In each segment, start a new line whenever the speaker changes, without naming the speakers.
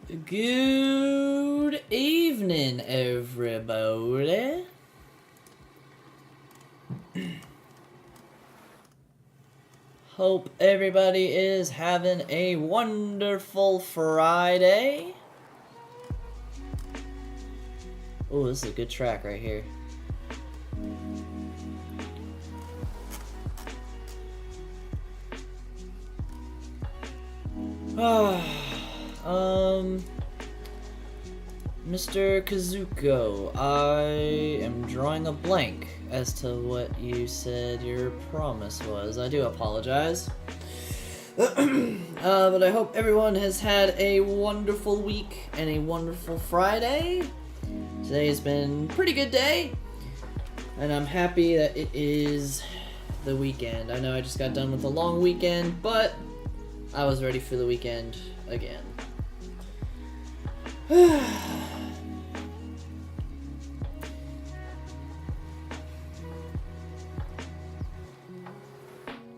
Good evening, everybody. Hope everybody is having a wonderful Friday. Oh, this is a good track right here. Mr. Kazuko, I am drawing a blank as to what you said your promise was. I do apologize. But I hope everyone has had a wonderful week and a wonderful Friday. Today has been a pretty good day, and I'm happy that it is the weekend. I know I just got done with a long weekend, but I was ready for the weekend again.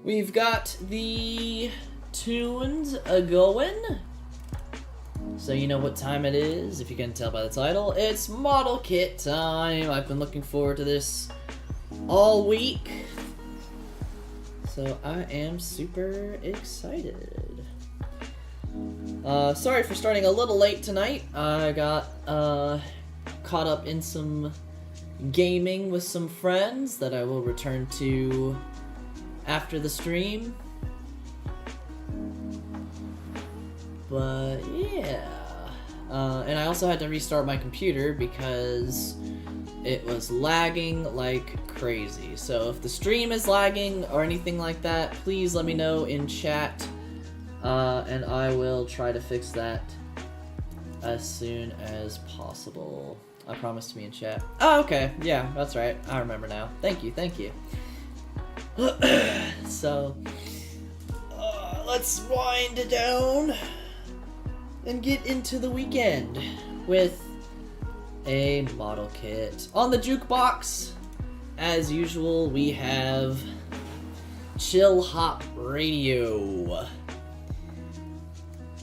We've got the tunes a-going, so you know what time it is. If you can tell by the title, it's model kit time. I've been looking forward to this all week, so I am super excited. Sorry for starting a little late tonight. I got caught up in some gaming with some friends that I will return to after the stream. But yeah, and I also had to restart my computer because it was lagging like crazy. So if the stream is lagging or anything like that, please let me know in chat, and I will try to fix that as soon as possible. I promise to be in chat. Oh, okay, yeah, that's right, I remember now. Thank you. So, let's wind down and get into the weekend with a model kit. On the jukebox, as usual, we have Chill Hop Radio.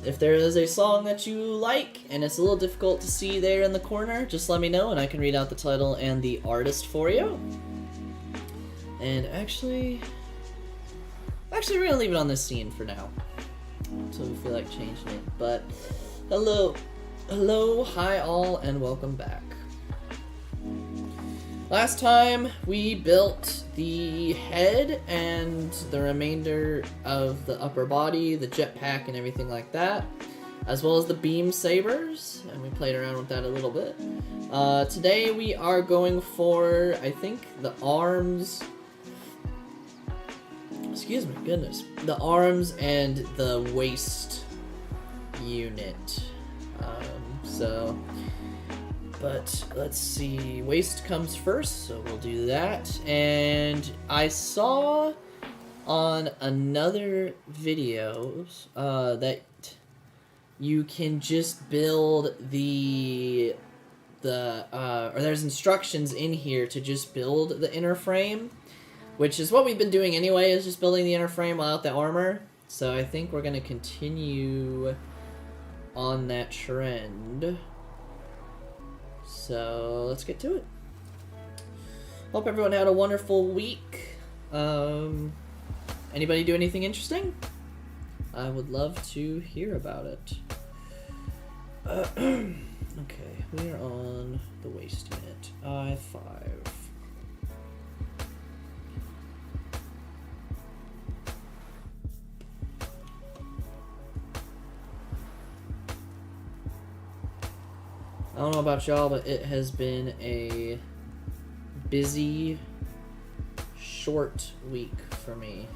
If there is a song that you like and it's a little difficult to see there in the corner, just let me know and I can read out the title and the artist for you. And actually, we're gonna leave it on this scene for now, until we feel like changing it. But hello, hi all, and welcome back. Last time we built the head and the remainder of the upper body, the jetpack and everything like that, as well as the beam sabers, and we played around with that a little bit. Today we are going for, I think, the arms. Excuse me, goodness. The arms and the waist unit. But let's see. Waist comes first, so we'll do that. And I saw on another video that you can just build or there's instructions in here to just build the inner frame, which is what we've been doing anyway, is just building the inner frame without the armor. So I think we're going to continue on that trend. So let's get to it. Hope everyone had a wonderful week. Anybody do anything interesting? I would love to hear about it. Okay, we're on the waist unit. I-5. I don't know about y'all, but it has been a busy, short week for me.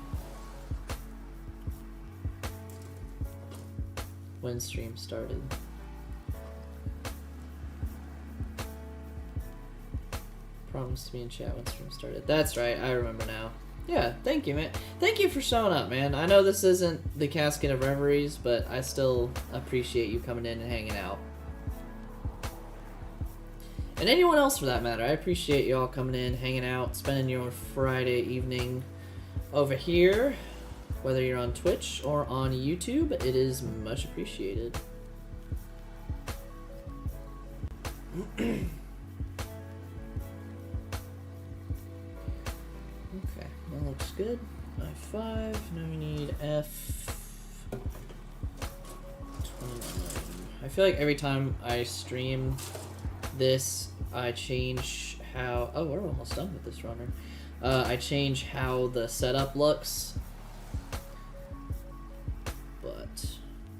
When stream started. Promise to be in chat when stream started. That's right, I remember now. Yeah, thank you, man. Thank you for showing up, man. I know this isn't the Casket of Reveries, but I still appreciate you coming in and hanging out. And anyone else for that matter. I appreciate y'all coming in, hanging out, spending your Friday evening over here. Whether you're on Twitch or on YouTube, it is much appreciated. Okay, that looks good. I5, now we need F29. I feel like every time I stream this, I change how... Oh, we're almost done with this runner. I change how the setup looks. But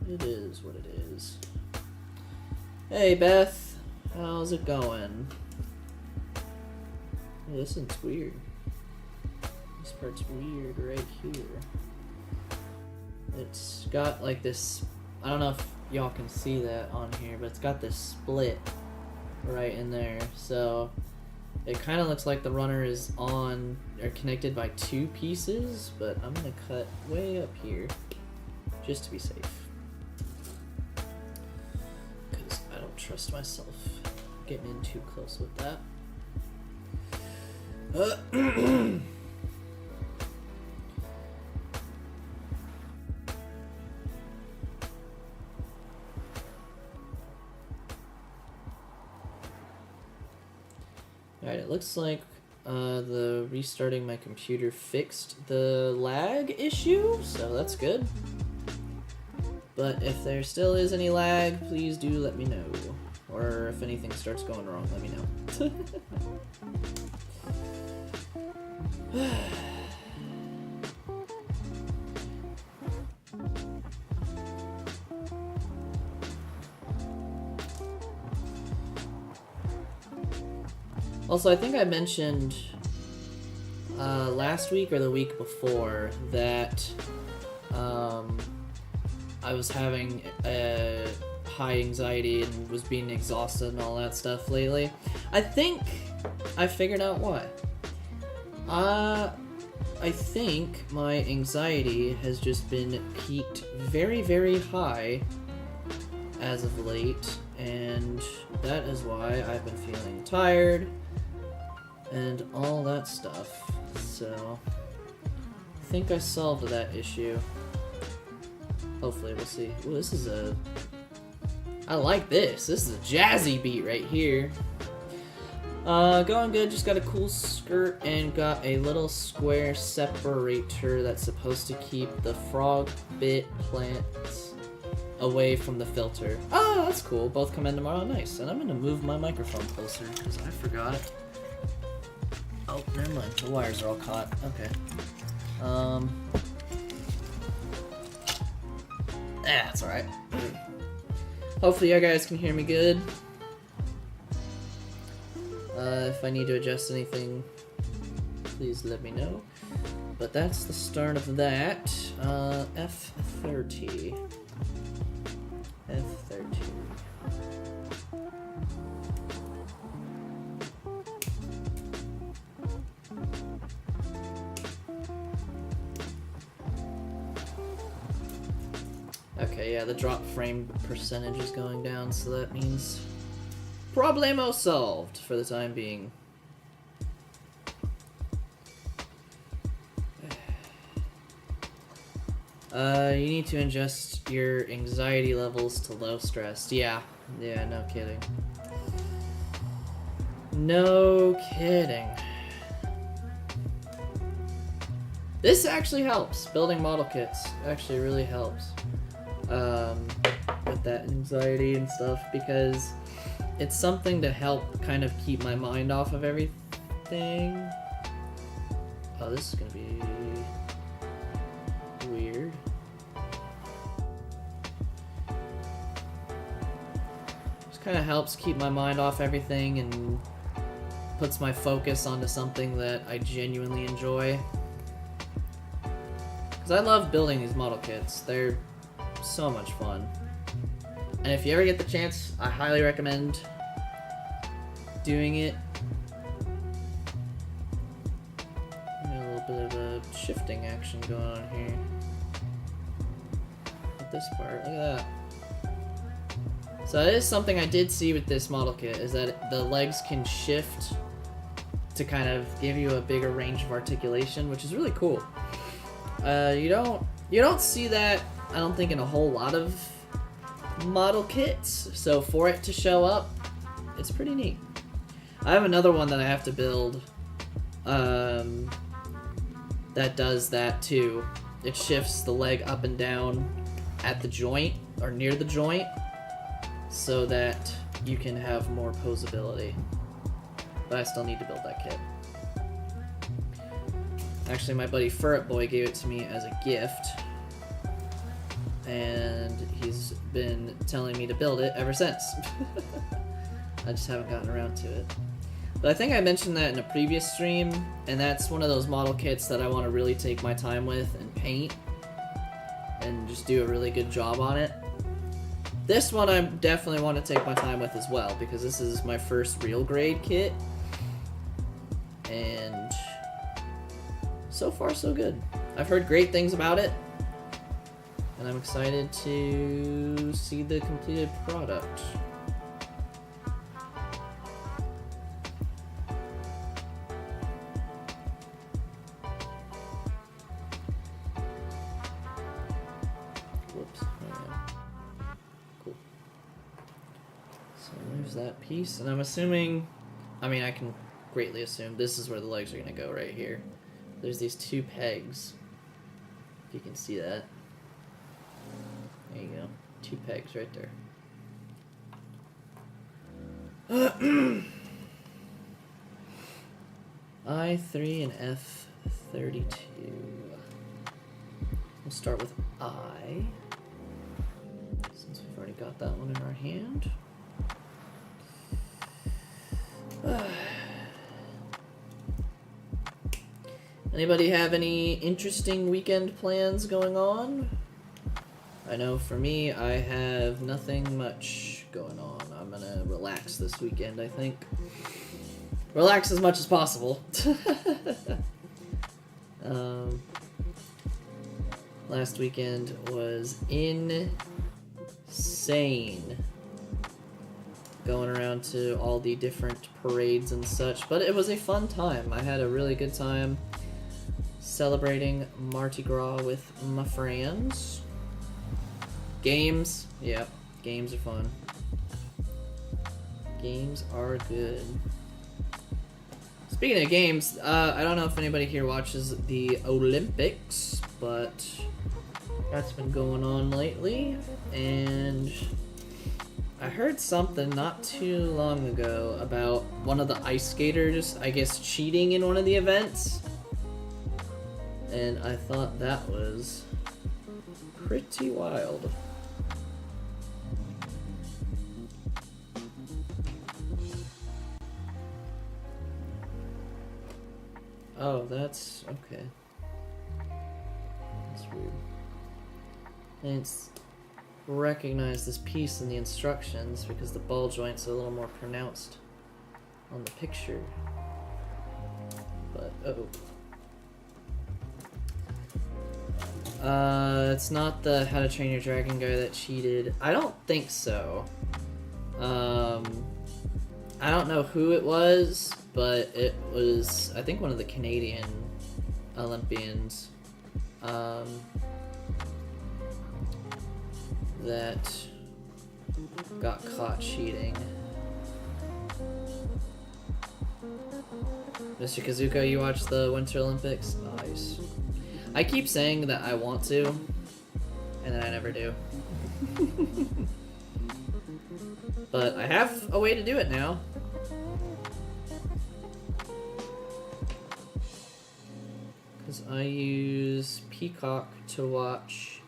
it is what it is. Hey, Beth. How's it going? Oh, this one's weird. This part's weird right here. It's got like this... I don't know if y'all can see that on here, but it's got this split right in there. So it kind of looks like the runner is on or connected by two pieces, but I'm gonna cut way up here just to be safe, because I don't trust myself getting in too close with that. Alright, it looks like the restarting my computer fixed the lag issue, so that's good. But if there still is any lag, please do let me know. Or if anything starts going wrong, let me know. Also, I think I mentioned last week or the week before that I was having high anxiety and was being exhausted and all that stuff lately. I think I figured out why. I think my anxiety has just been peaked very, very high as of late, and that is why I've been feeling tired and all that stuff. So I think I solved that issue. Hopefully, we'll see. Ooh, this is a... I like this. This is a jazzy beat right here. Going good. Just got a cool skirt and got a little square separator that's supposed to keep the frog bit plants away from the filter. Oh, that's cool. Both come in tomorrow. Nice. And I'm gonna move my microphone closer because I forgot. Oh, never mind. The wires are all caught. Okay. That's alright. Hopefully you guys can hear me good. If I need to adjust anything, please let me know. But that's the start of that. F30. F30. Okay, yeah, the drop frame percentage is going down, so that means problemo solved for the time being. You need to adjust your anxiety levels to low stress. Yeah, no kidding. No kidding. This actually helps. Building model kits actually really helps with that anxiety and stuff, because it's something to help kind of keep my mind off of everything. Oh, this is gonna be weird. Just kind of helps keep my mind off everything and puts my focus onto something that I genuinely enjoy. Because I love building these model kits. They're so much fun. And if you ever get the chance, I highly recommend doing it. A little bit of a shifting action going on here. With this part, look at that. So that is something I did see with this model kit, is that the legs can shift to kind of give you a bigger range of articulation, which is really cool. You don't see that, I don't think, in a whole lot of model kits, so for it to show up it's pretty neat. I have another one that I have to build that does that too. It shifts the leg up and down at the joint or near the joint so that you can have more posability. But I still need to build that kit. Actually, my buddy Furret Boy gave it to me as a gift, and he's been telling me to build it ever since. I just haven't gotten around to it. But I think I mentioned that in a previous stream, and that's one of those model kits that I want to really take my time with and paint and just do a really good job on it. This one I definitely want to take my time with as well, because this is my first real grade kit, and so far so good. I've heard great things about it, and I'm excited to see the completed product. Whoops. Cool. So there's that piece, and I'm assuming, I mean, I can greatly assume this is where the legs are going to go right here. There's these two pegs, if you can see that. There you go, 2 pegs right there. I3 and F32. We'll start with I, since we've already got that one in our hand. Anybody have any interesting weekend plans going on? I know for me, I have nothing much going on. I'm gonna relax this weekend, I think. Relax as much as possible. Last weekend was insane. Going around to all the different parades and such, but it was a fun time. I had a really good time celebrating Mardi Gras with my friends. Games, yeah, games are fun. Games are good. Speaking of games, I don't know if anybody here watches the Olympics, but that's been going on lately, and I heard something not too long ago about one of the ice skaters, I guess, cheating in one of the events. And I thought that was pretty wild. Oh, that's okay. That's weird. And it's recognize this piece in the instructions because the ball joint's a little more pronounced on the picture. But it's not the How to Train Your Dragon guy that cheated. I don't think so. I don't know who it was, but it was, I think, one of the Canadian Olympians that got caught cheating. Mr. Kazuko, you watch the Winter Olympics? Nice. I keep saying that I want to, and then I never do. But I have a way to do it now. Because I use Peacock to watch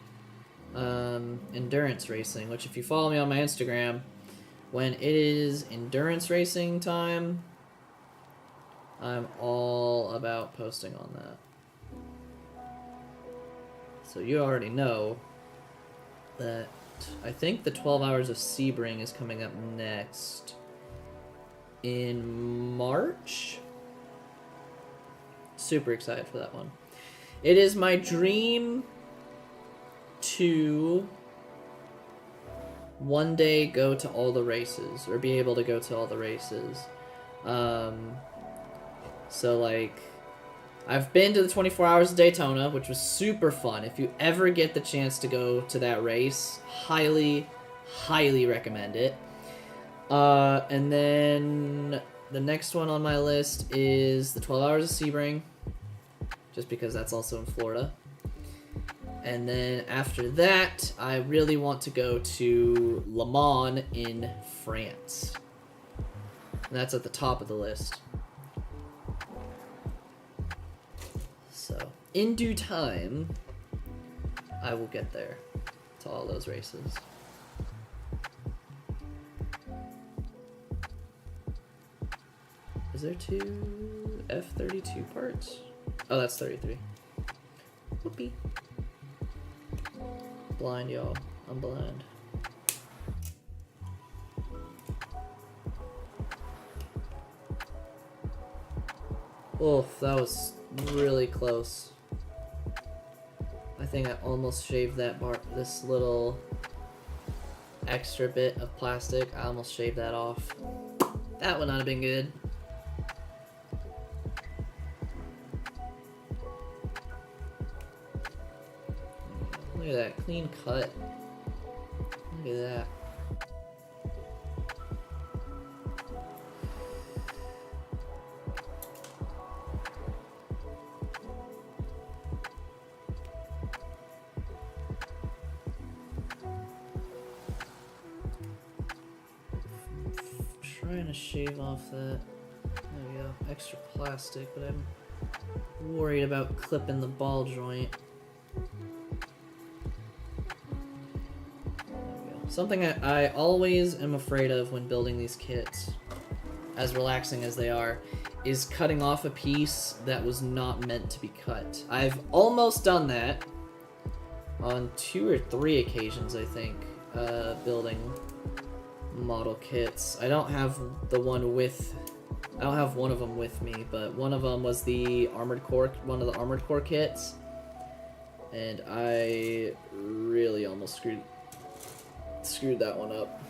endurance racing, which if you follow me on my Instagram, when it is endurance racing time, I'm all about posting on that. So you already know that I think the 12 Hours of Sebring is coming up next in March. Super excited for that one. It is my dream to one day go to all the races, or be able to go to all the races. So like, I've been to the 24 Hours of Daytona, which was super fun. If you ever get the chance to go to that race, highly, highly recommend it. And then the next one on my list is the 12 Hours of Sebring, just because that's also in Florida. And then after that, I really want to go to Le Mans in France. And that's at the top of the list. So, in due time, I will get there to all those races. Is there two F-32 parts? Oh, that's 33. Whoopee. Blind, y'all. I'm blind. Oh, that was really close. I think I almost shaved that this little extra bit of plastic. I almost shaved that off. That would not have been good. Look at that, clean cut. Look at that. Trying to shave off that. There we go. Extra plastic, but I'm worried about clipping the ball joint. Something I always am afraid of when building these kits, as relaxing as they are, is cutting off a piece that was not meant to be cut. I've almost done that on 2 or 3 occasions, I think, building model kits. I don't have the one with... I don't have one of them with me, but one of them was the Armored Core, one of the Armored Core kits, and I really almost screwed that one up.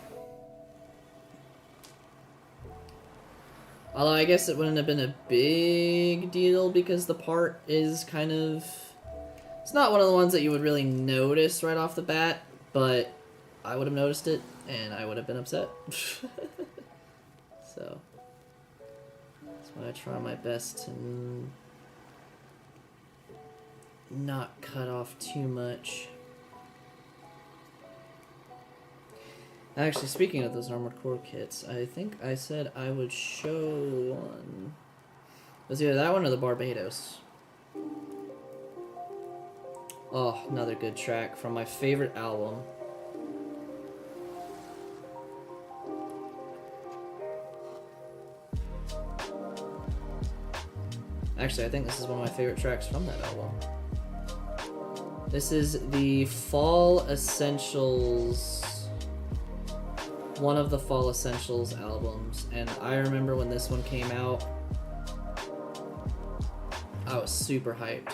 Although I guess it wouldn't have been a big deal because the part is kind of... It's not one of the ones that you would really notice right off the bat, but I would have noticed it and I would have been upset. So that's why I try my best to not cut off too much. Actually, speaking of those Armored Core kits, I think I said I would show one. It was either that one or the Barbados. Oh, another good track from my favorite album. Actually, I think this is one of my favorite tracks from that album. This is the Fall Essentials... one of the Fall Essentials albums, and I remember when this one came out, I was super hyped.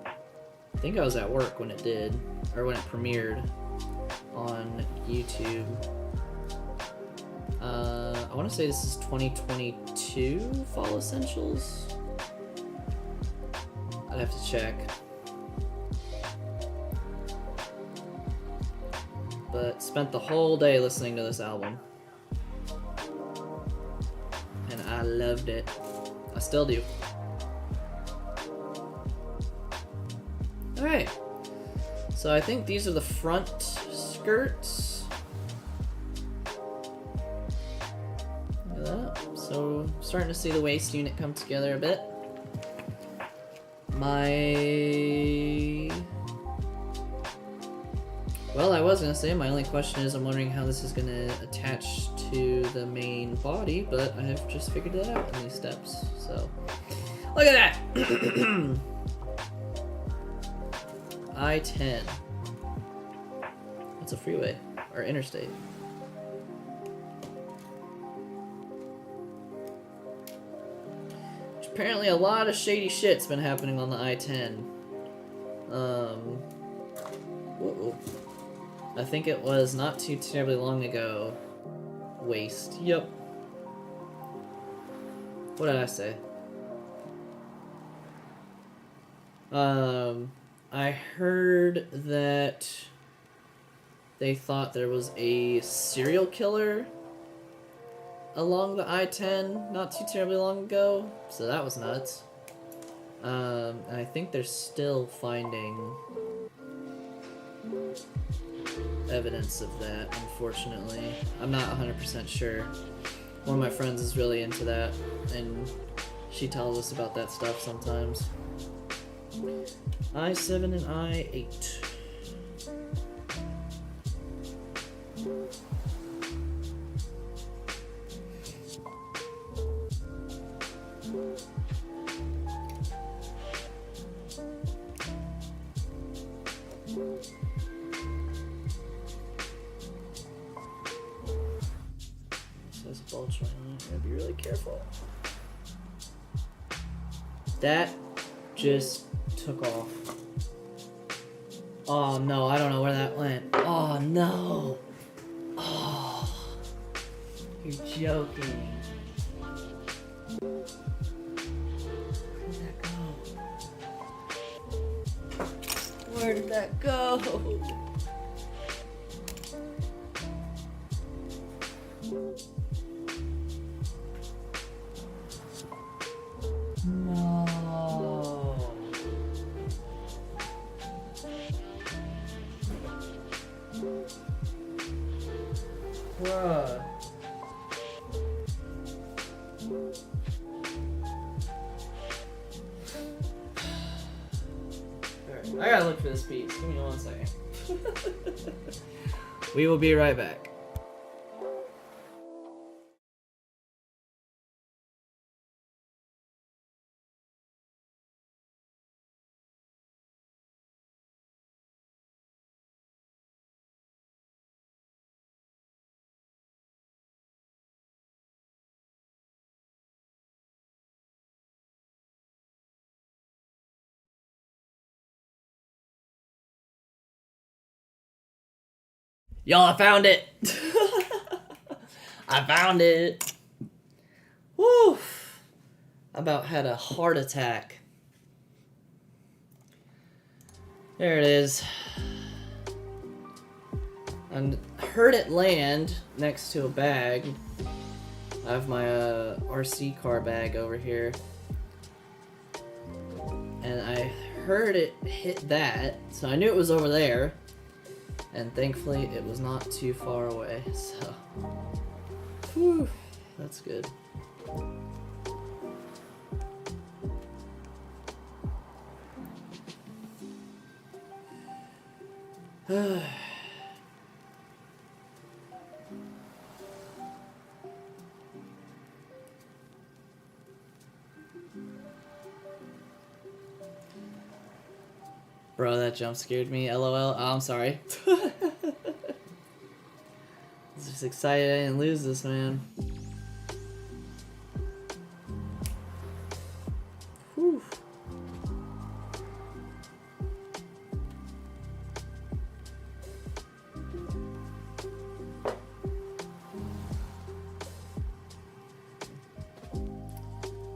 I think I was at work when it did, or when it premiered on YouTube. I want to say this is 2022 Fall Essentials. I'd have to check. But spent the whole day listening to this album. And I loved it. I still do. Alright. So I think these are the front skirts. Look at that. So starting to see the waist unit come together a bit. Well, I was going to say, my only question is I'm wondering how this is going to attach to the main body, but I have just figured that out in these steps, so... Look at that! I-10. That's a freeway, or interstate. Which apparently a lot of shady shit's been happening on the I-10. Whoa. I think it was not too terribly long ago. Waste. Yep. What did I say? I heard that they thought there was a serial killer along the I-10 not too terribly long ago, so that was nuts. And I think they're still finding evidence of that, unfortunately. I'm not 100% sure. One of my friends is really into that, and she tells us about that stuff sometimes. I-7 and I-8. Says bulge right on it. Gotta be really careful. That just took off. Oh no, I don't know where that went. Oh no. Oh, you're joking. Where did that go? No. Bruh. Alright, I gotta look for this piece. Give me 1 second. We will be right back. Y'all, I found it! I found it! Woo! I about had a heart attack. There it is. I heard it land next to a bag. I have my RC car bag over here. And I heard it hit that, so I knew it was over there. And thankfully, it was not too far away, so... Whew, that's good. Bro, that jump scared me. LOL. Oh, I'm sorry. I was just excited I didn't lose this, man. Whew.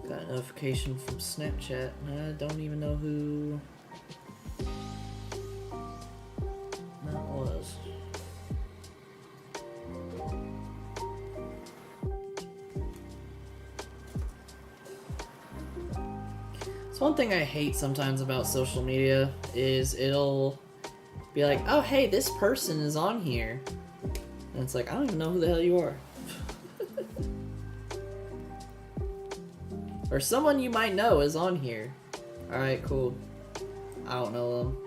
Got a notification from Snapchat. I don't even know who that was. So one thing I hate sometimes about social media is it'll be like, oh hey, this person is on here. And it's like, I don't even know who the hell you are. Or someone you might know is on here. Alright, cool. I don't know them.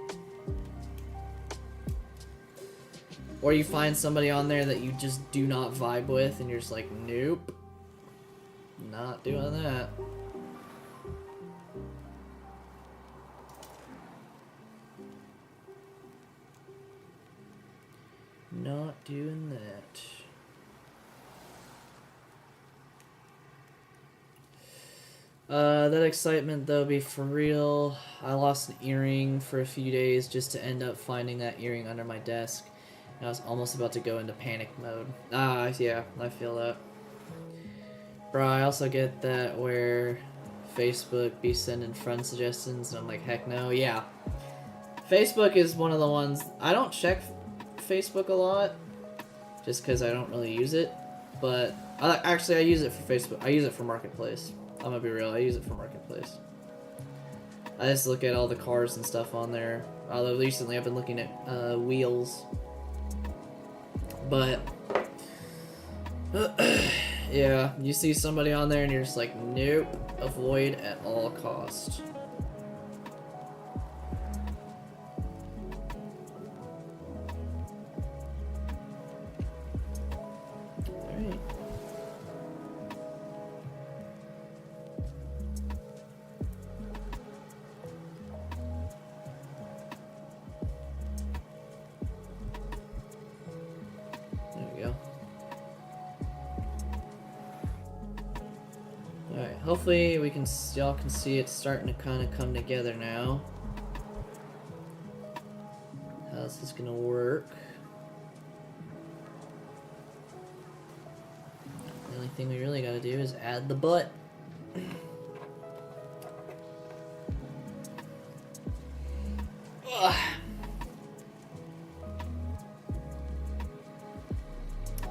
Or you find somebody on there that you just do not vibe with and you're just like, nope. Not doing that. Not doing that. That excitement though, be for real. I lost an earring for a few days just to end up finding that earring under my desk. And I was almost about to go into panic mode. Yeah, I feel that. Bro, I also get that where Facebook be sending friend suggestions and I'm like, heck no. Yeah. Facebook is one of the ones, I don't check Facebook a lot just because I don't really use it. but actually I use it for Facebook. I use it for Marketplace. I'm gonna be real. I use it for Marketplace. I just look at all the cars and stuff on there. Although recently I've been looking at wheels. But yeah, you see somebody on there and you're just like, nope, avoid at all cost. Alright. There we go. Alright, hopefully we can, y'all can see it starting to kind of come together now. How's this gonna work? The only thing we really gotta do is add the butt. Ugh.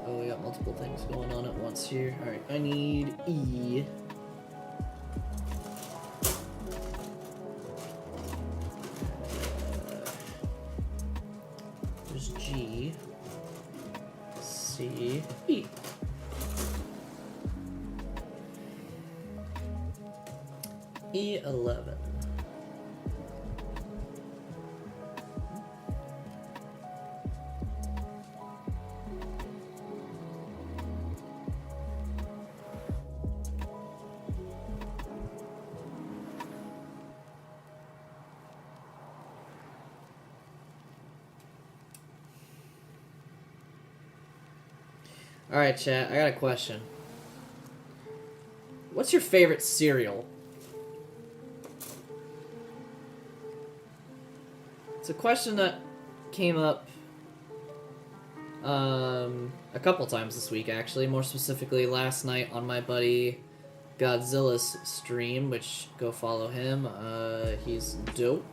Oh, we got multiple things going on at once here. Alright, I need E. There's G. C. E. E11. Alright, chat, I got a question. What's your favorite cereal? It's a question that came up a couple times this week, actually. More specifically, last night on my buddy Godzilla's stream, which go follow him. He's dope.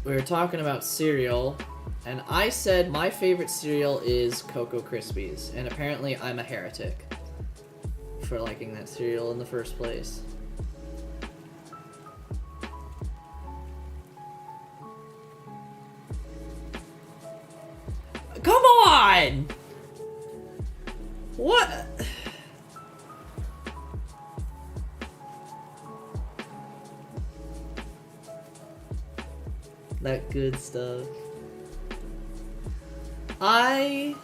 We were talking about cereal, and I said my favorite cereal is Cocoa Krispies, and apparently I'm a heretic for liking that cereal in the first place. Come on! What? That good stuff. I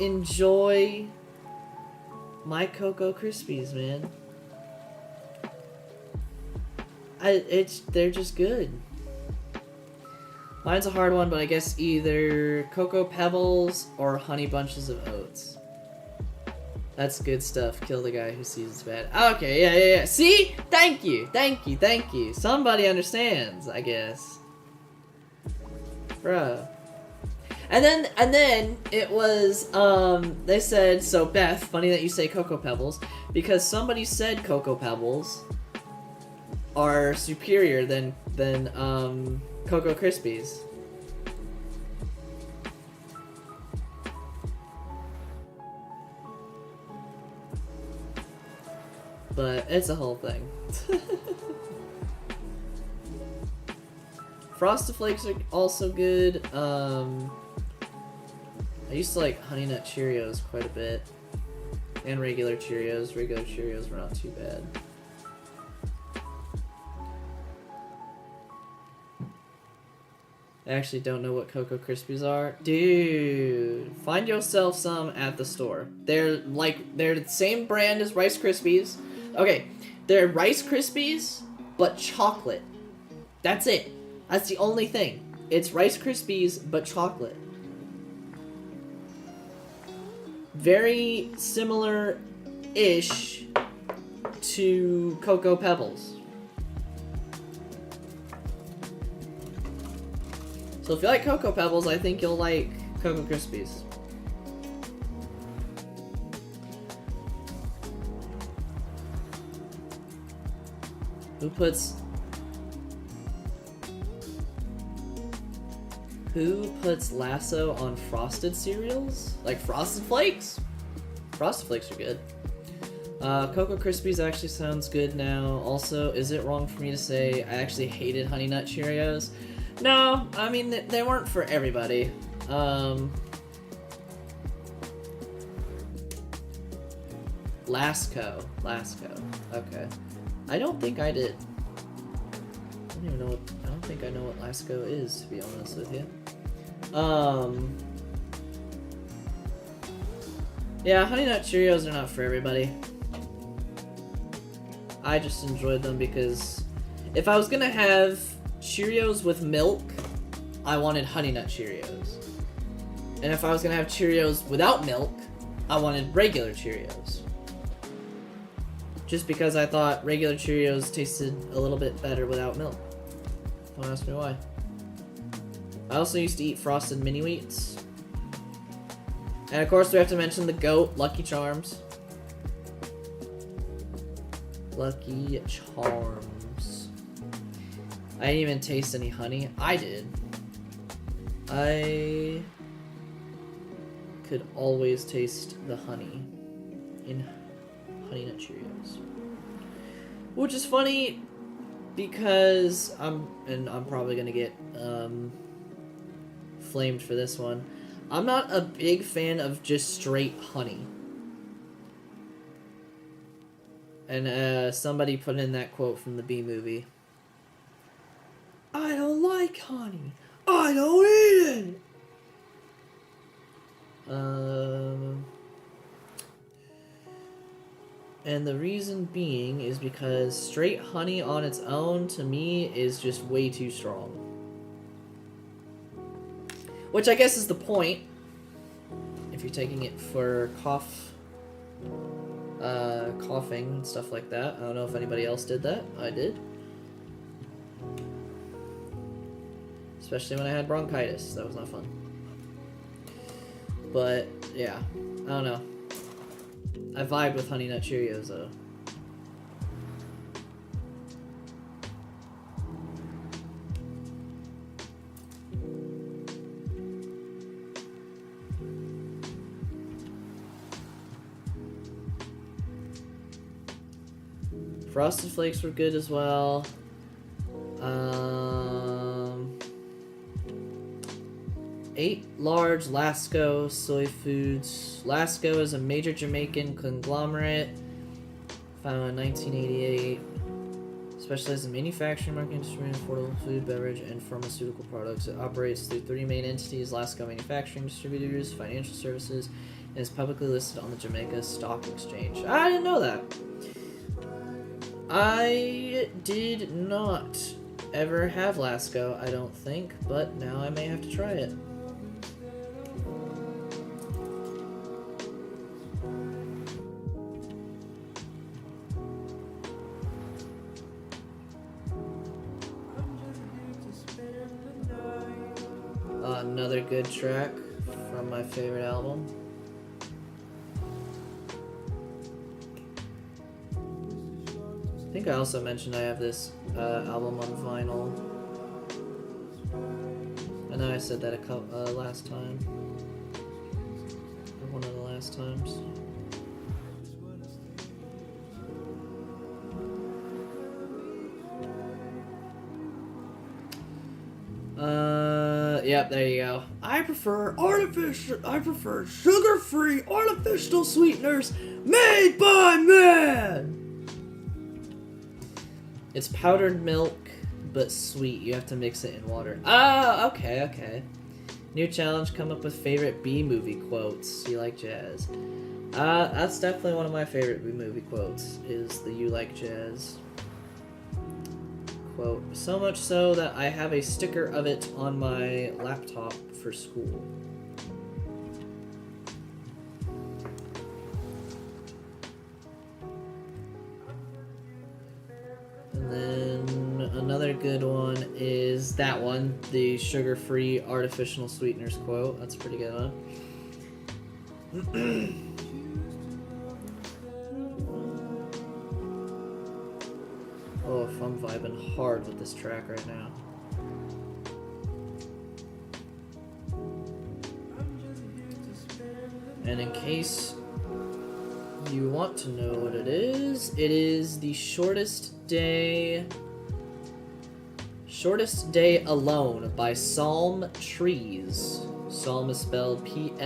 enjoy my Cocoa Krispies, man. They're just good. Mine's a hard one, but I guess either Cocoa Pebbles or Honey Bunches of Oats. That's good stuff. Kill the guy who sees it's bad. Okay, yeah. See? Thank you. Somebody understands, I guess. Bruh. And then it was, they said, so Beth, funny that you say Cocoa Pebbles, because somebody said Cocoa Pebbles are superior than Cocoa Krispies. But it's a whole thing. Frosted Flakes are also good. I used to like Honey Nut Cheerios quite a bit. And regular Cheerios. Regular Cheerios were not too bad. I actually don't know what Cocoa Krispies are. Dude, find yourself some at the store. They're the same brand as Rice Krispies. Okay, they're Rice Krispies, but chocolate. That's it. That's the only thing. It's Rice Krispies, but chocolate. Very similar-ish to Cocoa Pebbles. So if you like Cocoa Pebbles, I think you'll like Cocoa Krispies. Who puts... Who puts lasso on frosted cereals? Like Frosted Flakes? Frosted Flakes are good. Cocoa Krispies actually sounds good now. Also, is it wrong for me to say I actually hated Honey Nut Cheerios? No, I mean, they weren't for everybody. Lasco. Okay. I don't think I did. I don't think I know what Lasco is, to be honest with you. Yeah, Honey Nut Cheerios are not for everybody. I just enjoyed them because if I was gonna have Cheerios with milk, I wanted Honey Nut Cheerios. And if I was gonna have Cheerios without milk, I wanted regular Cheerios. Just because I thought regular Cheerios tasted a little bit better without milk. Don't ask me why. I also used to eat Frosted Mini Wheats. And of course we have to mention the GOAT, Lucky Charms. Lucky Charms. I didn't even taste any honey. I did. I could always taste the honey in Honey Nut Cheerios. Which is funny because I'm probably gonna get flamed for this one. I'm not a big fan of just straight honey. And somebody put in that quote from the Bee Movie. I don't like honey. I don't eat it. And the reason being is because straight honey on its own, to me, is just way too strong. Which I guess is the point, if you're taking it for coughing and stuff like that. I don't know if anybody else did that. I did. Especially when I had bronchitis. That was not fun. But, yeah. I don't know. I vibed with Honey Nut Cheerios, though. Frosted Flakes were good as well. 8 large Lasco soy foods. Lasco is a major Jamaican conglomerate founded in 1988. Specializes in manufacturing, marketing, distributing affordable food, beverage, and pharmaceutical products. It operates through 3 main entities: Lasco Manufacturing Distributors, Financial Services, and is publicly listed on the Jamaica Stock Exchange. I didn't know that. I did not ever have Lasco, I don't think, but now I may have to try it. Another good track from my favorite album. I think I also mentioned I have this album on vinyl. I know I said that last time. Or one of the last times. Yep, there you go. I prefer sugar-free artificial sweeteners made by man! It's powdered milk, but sweet. You have to mix it in water. Ah, okay. New challenge, come up with favorite Bee Movie quotes. You like jazz. That's definitely one of my favorite Bee Movie quotes, is the "You like jazz" quote. So much so that I have a sticker of it on my laptop for school. And then another good one is that one, the sugar-free artificial sweeteners quote. That's a pretty good one. Oh, if I'm vibing hard with this track right now. And in case you want to know what it is the shortest day alone by Psalm Trees. Psalm is spelled Psalm,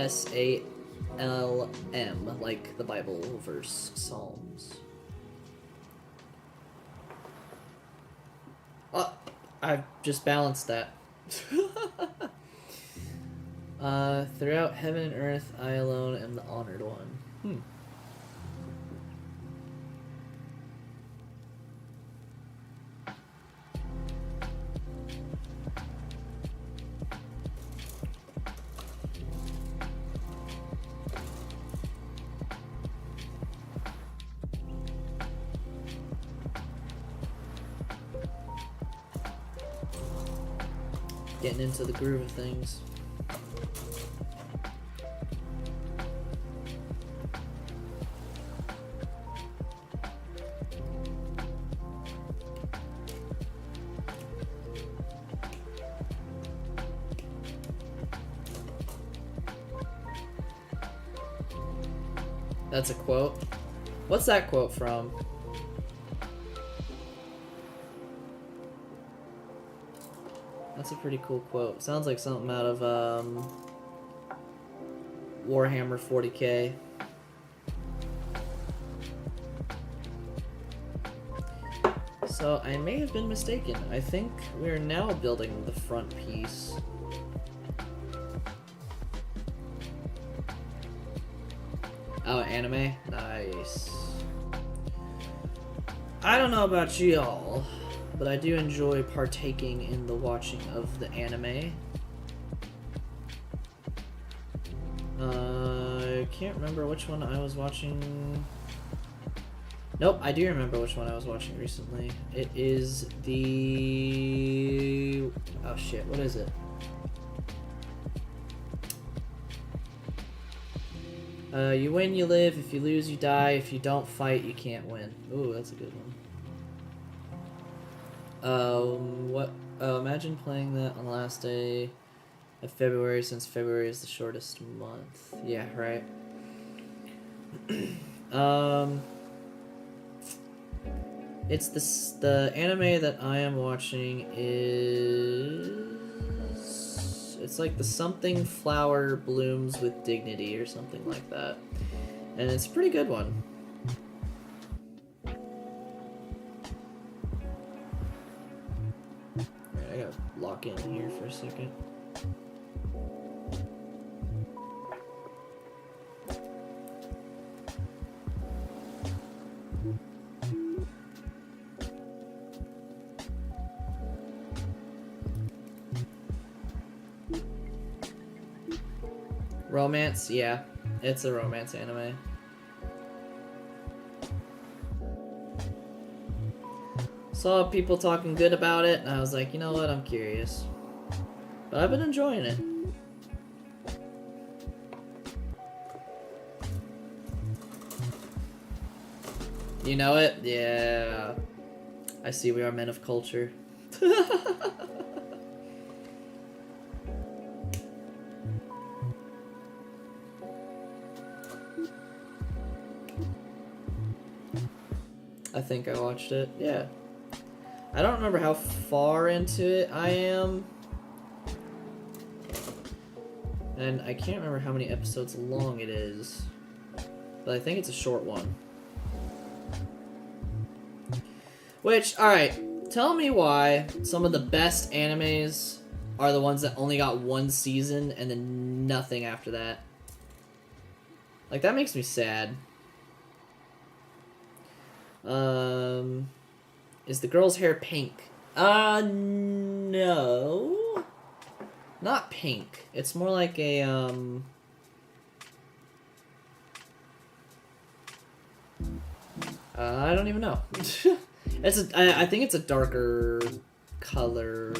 like the Bible verse Psalms. Oh, I just balanced that. Throughout heaven and earth, I alone am the honored one. Getting into the groove of things. That's a quote. What's that quote from? That's a pretty cool quote. Sounds like something out of Warhammer 40K. So I may have been mistaken. I think we're now building the front piece. Oh, anime? Nice. I don't know about y'all, but I do enjoy partaking in the watching of the anime. I can't remember which one I was watching. Nope, I do remember which one I was watching recently. It is the... oh shit, what is it? You win, you live. If you lose, you die. If you don't fight, you can't win. Ooh, that's a good one. What? Oh, imagine playing that on the last day of February, since February is the shortest month. Yeah, right. It's the anime that I am watching is... it's like the something flower blooms with dignity or something like that. And it's a pretty good one. Alright, I gotta lock in here for a second. Romance? Yeah, it's a romance anime. Saw people talking good about it, and I was like, you know what, I'm curious. But I've been enjoying it. You know it? Yeah. I see we are men of culture. I think I watched it, yeah. I don't remember how far into it I am. And I can't remember how many episodes long it is. But I think it's a short one. Which, alright, tell me why some of the best animes are the ones that only got one season and then nothing after that. Like, that makes me sad. Is the girl's hair pink? No. Not pink. It's more like a, I don't even know. I think it's a darker color.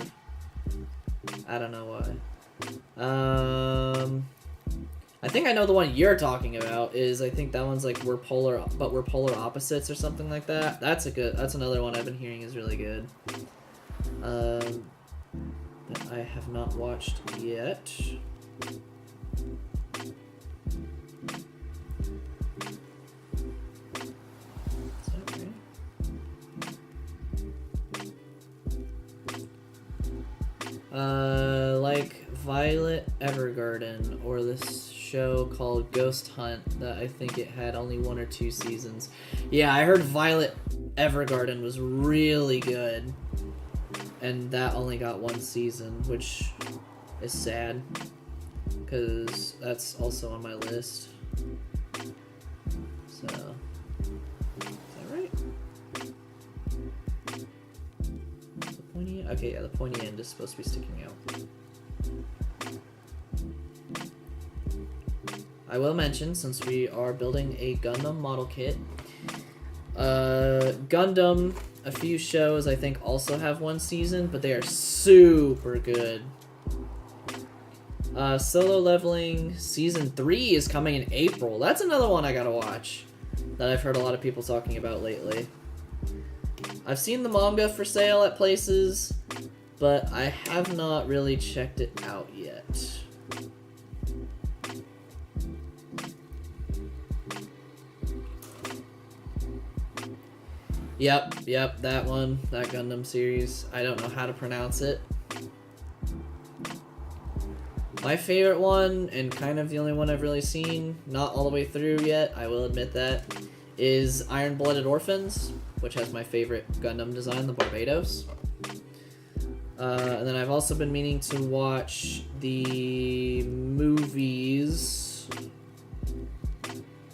I don't know why. I think I know the one you're talking about is, I think that one's like we're polar opposites or something like that. That's another one I've been hearing is really good. That I have not watched yet. Like Violet Evergarden, or this show called Ghost Hunt that I think it had only 1 or 2 seasons. Yeah, I heard Violet Evergarden was really good, and that only got 1 season, which is sad, because that's also on my list. So, is that right? The pointy, okay, yeah, the pointy end is supposed to be sticking out. I will mention, since we are building a Gundam model kit, Gundam, a few shows I think also have 1 season, but they are super good. Solo Leveling Season 3 is coming in April. That's another one I gotta watch that I've heard a lot of people talking about lately. I've seen the manga for sale at places, but I have not really checked it out yet. Yep, that one, that Gundam series. I don't know how to pronounce it. My favorite one, and kind of the only one I've really seen, not all the way through yet, I will admit that, is Iron-Blooded Orphans, which has my favorite Gundam design, the Barbados. And then I've also been meaning to watch the movies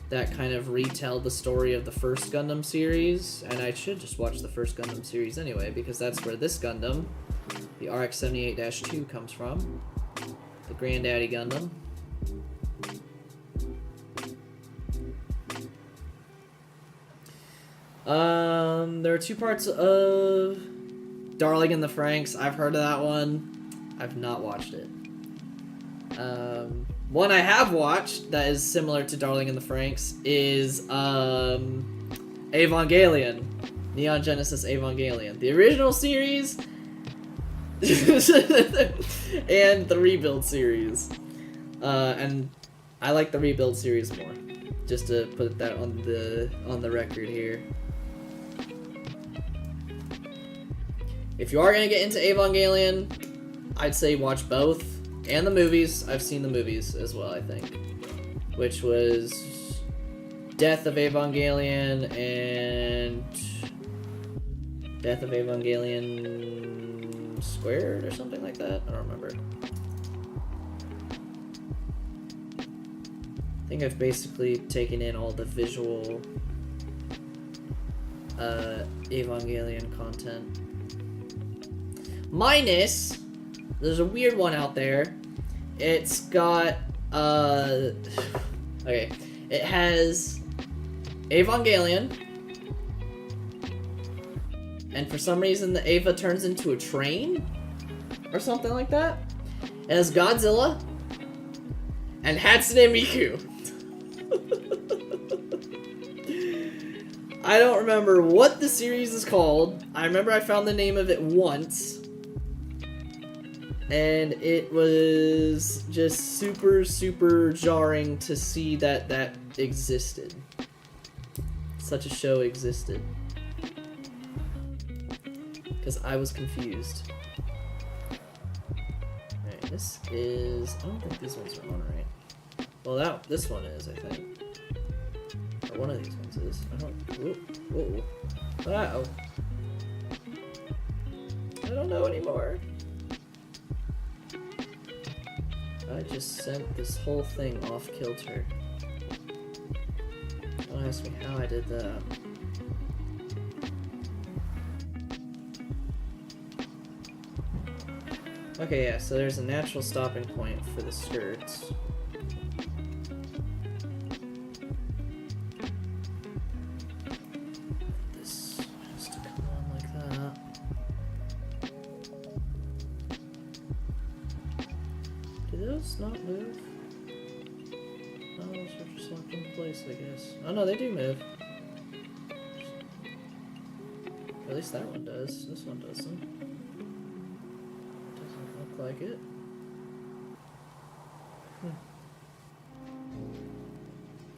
that kind of retell the story of the first Gundam series, and I should just watch the first Gundam series anyway, because that's where this Gundam, the RX-78-2, comes from. The Granddaddy Gundam. There are 2 parts of Darling in the Franxx. I've heard of that one. I've not watched it. One I have watched that is similar to Darling in the Franxx is Evangelion. Neon Genesis Evangelion. The original series and the Rebuild series. And I like the Rebuild series more. Just to put that on the record here. If you are gonna get into Evangelion, I'd say watch both. And the movies. I've seen the movies as well, I think. Which was Death of Evangelion and Death of Evangelion Squared or something like that. I don't remember. I think I've basically taken in all the visual Evangelion content. Minus, there's a weird one out there. It's got, okay, it has Evangelion, and for some reason the Eva turns into a train, or something like that. It has Godzilla, and Hatsune Miku. I don't remember what the series is called. I remember I found the name of it once. And it was just super, super jarring to see that that existed. Such a show existed. Because I was confused. Alright, this is... I don't think these ones are on right. Well, this one is, I think. Or one of these ones is. I don't... Whoa. Uh-oh. I don't know anymore. I just sent this whole thing off kilter. Don't ask me how I did that. Okay, yeah, so there's a natural stopping point for the skirts. This has to come on like that. Do those not move? No, those are just locked in place, I guess. Oh no, they do move. Or at least that one does. This one doesn't. Doesn't look like it.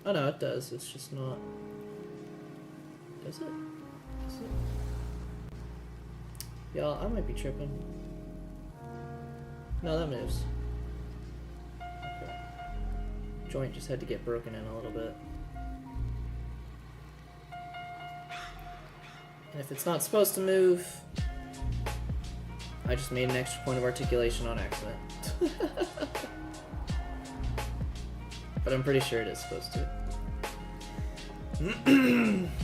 Oh no, it does. It's just not. Does it? Does it? Y'all, I might be tripping. No, that moves. Okay. Joint just had to get broken in a little bit. And if it's not supposed to move, I just made an extra point of articulation on accident. But I'm pretty sure it is supposed to.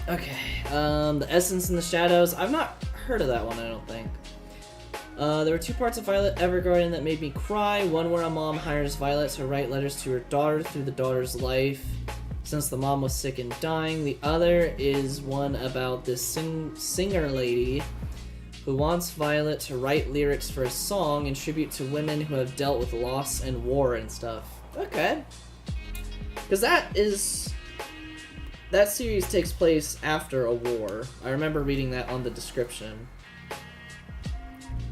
Okay, the Essence in the Shadows. I've not heard of that one, I don't think. There were 2 parts of Violet Evergarden that made me cry. One where a mom hires Violet to write letters to her daughter through the daughter's life, since the mom was sick and dying. The other is one about this singer lady who wants Violet to write lyrics for a song in tribute to women who have dealt with loss and war and stuff. Okay. Because that series takes place after a war. I remember reading that on the description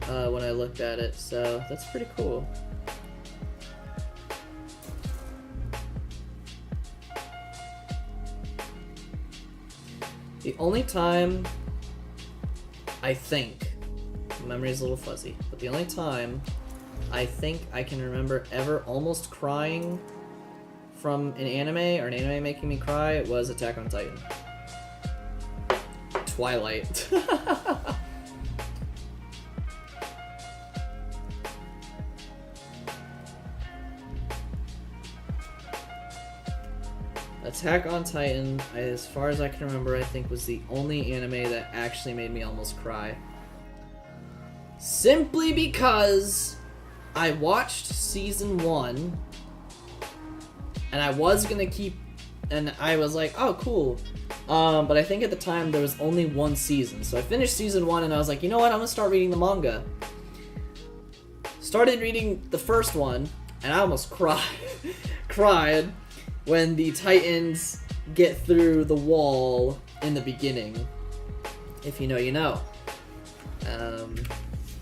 when I looked at it, so that's pretty cool. The only time, I think, my memory is a little fuzzy, but the only time I think I can remember ever almost crying from an anime, or an anime making me cry, it was Attack on Titan. Twilight. Attack on Titan, as far as I can remember, I think was the only anime that actually made me almost cry. Simply because I watched season 1, and I was gonna keep, and I was like, oh, cool. But I think at the time there was only 1 season. So I finished season 1 and I was like, you know what, I'm gonna start reading the manga. Started reading the first one, and I almost cried when the Titans get through the wall in the beginning. If you know, you know.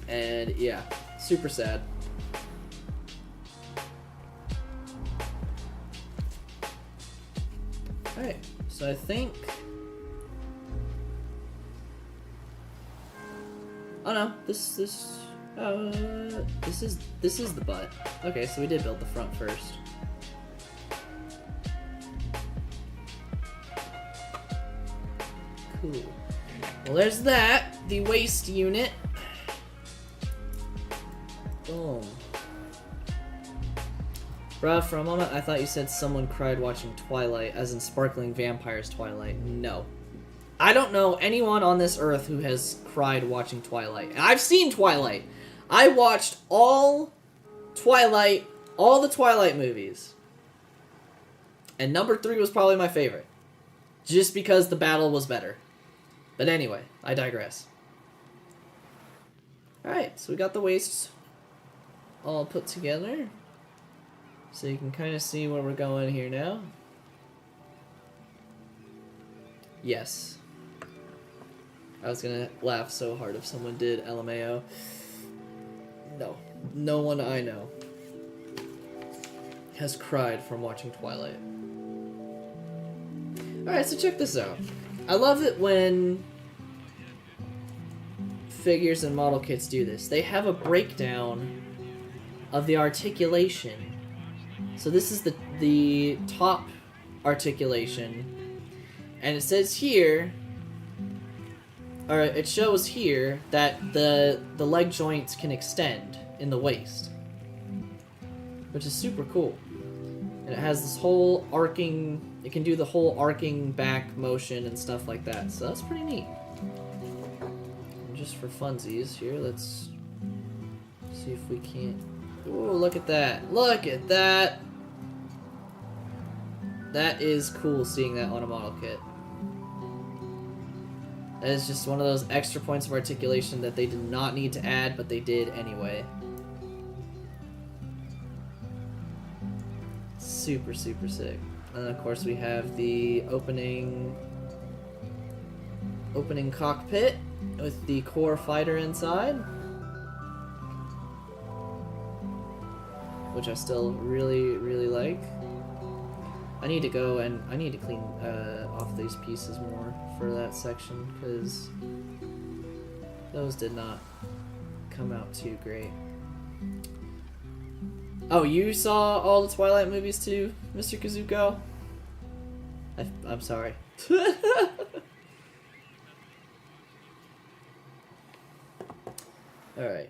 And yeah, super sad. Alright, so I think... Oh no, this is the butt. Okay, so we did build the front first. Cool. Well, there's that. The waist unit. Boom. Bruh, for a moment I thought you said someone cried watching Twilight, as in Sparkling Vampires Twilight. No. I don't know anyone on this earth who has cried watching Twilight. And I've seen Twilight. I watched all the Twilight movies. And number 3 was probably my favorite. Just because the battle was better. But anyway, I digress. Alright, so we got the waists all put together. So you can kind of see where we're going here now. Yes. I was gonna laugh so hard if someone did LMAO. No. No one I know has cried from watching Twilight. Alright, so check this out. I love it when figures and model kits do this. They have a breakdown of the articulation. So this is the top articulation, and it says here, or it shows here, that the leg joints can extend in the waist, which is super cool. And it has this whole arcing, it can do the whole arcing back motion and stuff like that, so that's pretty neat. And just for funsies here, let's see if we can't... Ooh, look at that. Look at that! That is cool seeing that on a model kit. That is just one of those extra points of articulation that they did not need to add, but they did anyway. Super, super sick. And then of course we have the opening cockpit with the core fighter inside, which I still really, really like. I need to go and I need to clean off these pieces more for that section, because those did not come out too great. Oh, you saw all the Twilight movies too, Mr. Kazuko? I'm sorry. Alright,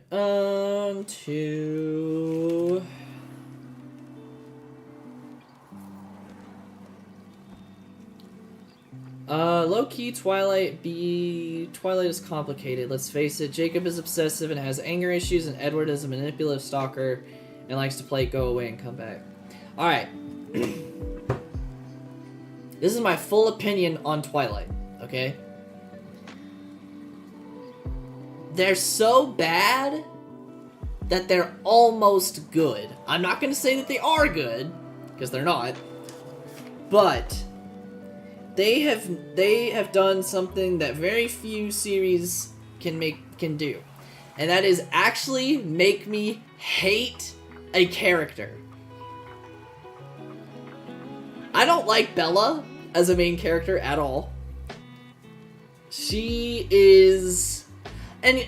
to... low-key Twilight B. Twilight is complicated, let's face it. Jacob is obsessive and has anger issues, and Edward is a manipulative stalker and likes to play go away and come back. Alright. This is my full opinion on Twilight, okay? They're so bad that they're almost good. I'm not going to say that they are good, because they're not. But they have done something that very few series can do. And that is actually make me hate a character. I don't like Bella as a main character at all. She is... And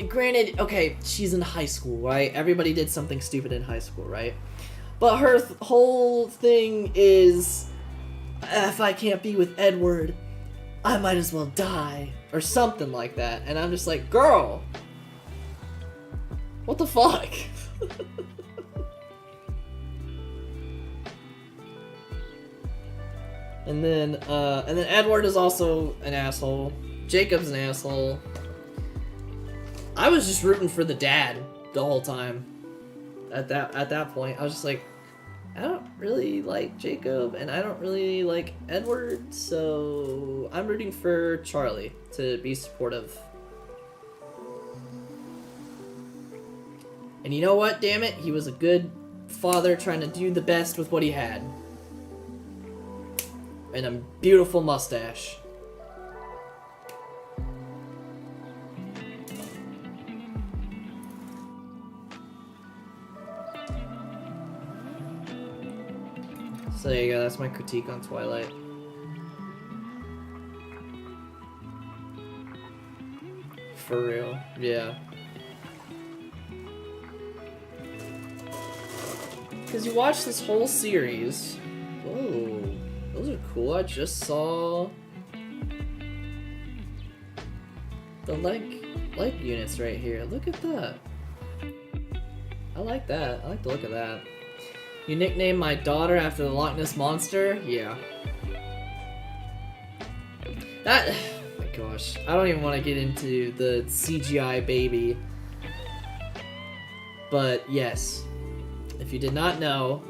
granted, okay, she's in high school, right? Everybody did something stupid in high school, right? But her whole thing is, if I can't be with Edward, I might as well die. Or something like that. And I'm just like, girl! What the fuck? And then Edward is also an asshole. Jacob's an asshole. I was just rooting for the dad the whole time. At that point, I was just like, I don't really like Jacob, and I don't really like Edward, so I'm rooting for Charlie to be supportive. And you know what? Damn it, he was a good father trying to do the best with what he had. And a beautiful mustache. So there you go, that's my critique on Twilight. For real, yeah. Because you watch this whole series. Whoa, those are cool. I just saw the leg units right here. Look at that. I like that. I like the look of that. You nicknamed my daughter after the Loch Ness Monster? Yeah. That... Oh my gosh. I don't even want to get into the CGI baby. But yes. If you did not know,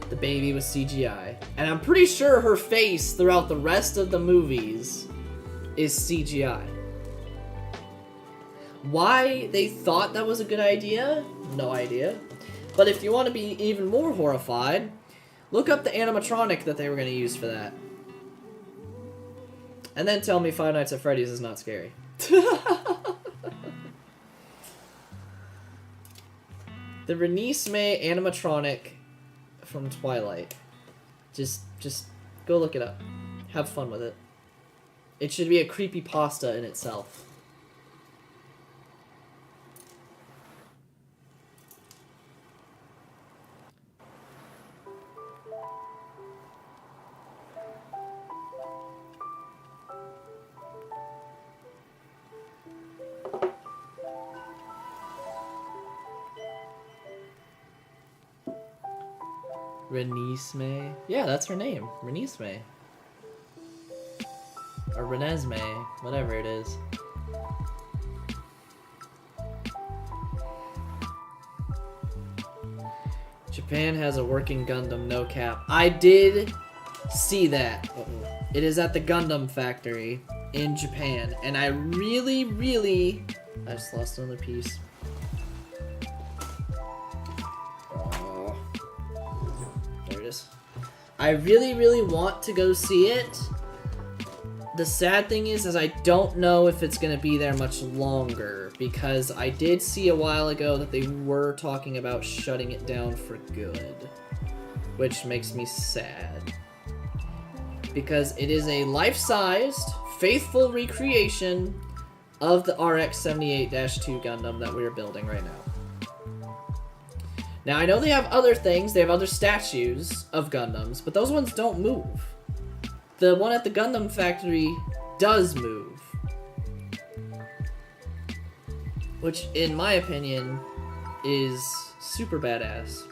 the baby was CGI. And I'm pretty sure her face throughout the rest of the movies is CGI. Why they thought that was a good idea? No idea. But if you want to be even more horrified, look up the animatronic that they were going to use for that. And then tell me Five Nights at Freddy's is not scary. The Renesmee animatronic from Twilight. Just go look it up. Have fun with it. It should be a creepypasta in itself. Renesmee? Yeah, that's her name. Renesmee. Or Renesmee. Whatever it is. Japan has a working Gundam, no cap. I did see that. It is at the Gundam factory in Japan. And I really... I just lost another piece. I really want to go see it. The sad thing is I don't know if it's going to be there much longer, because I did see a while ago that they were talking about shutting it down for good, which makes me sad. Because it is a life-sized, faithful recreation of the RX-78-2 Gundam that we are building right now. Now, I know they have other things. They have other statues of Gundams, but those ones don't move. The one at the Gundam factory does move. Which, in my opinion, is super badass.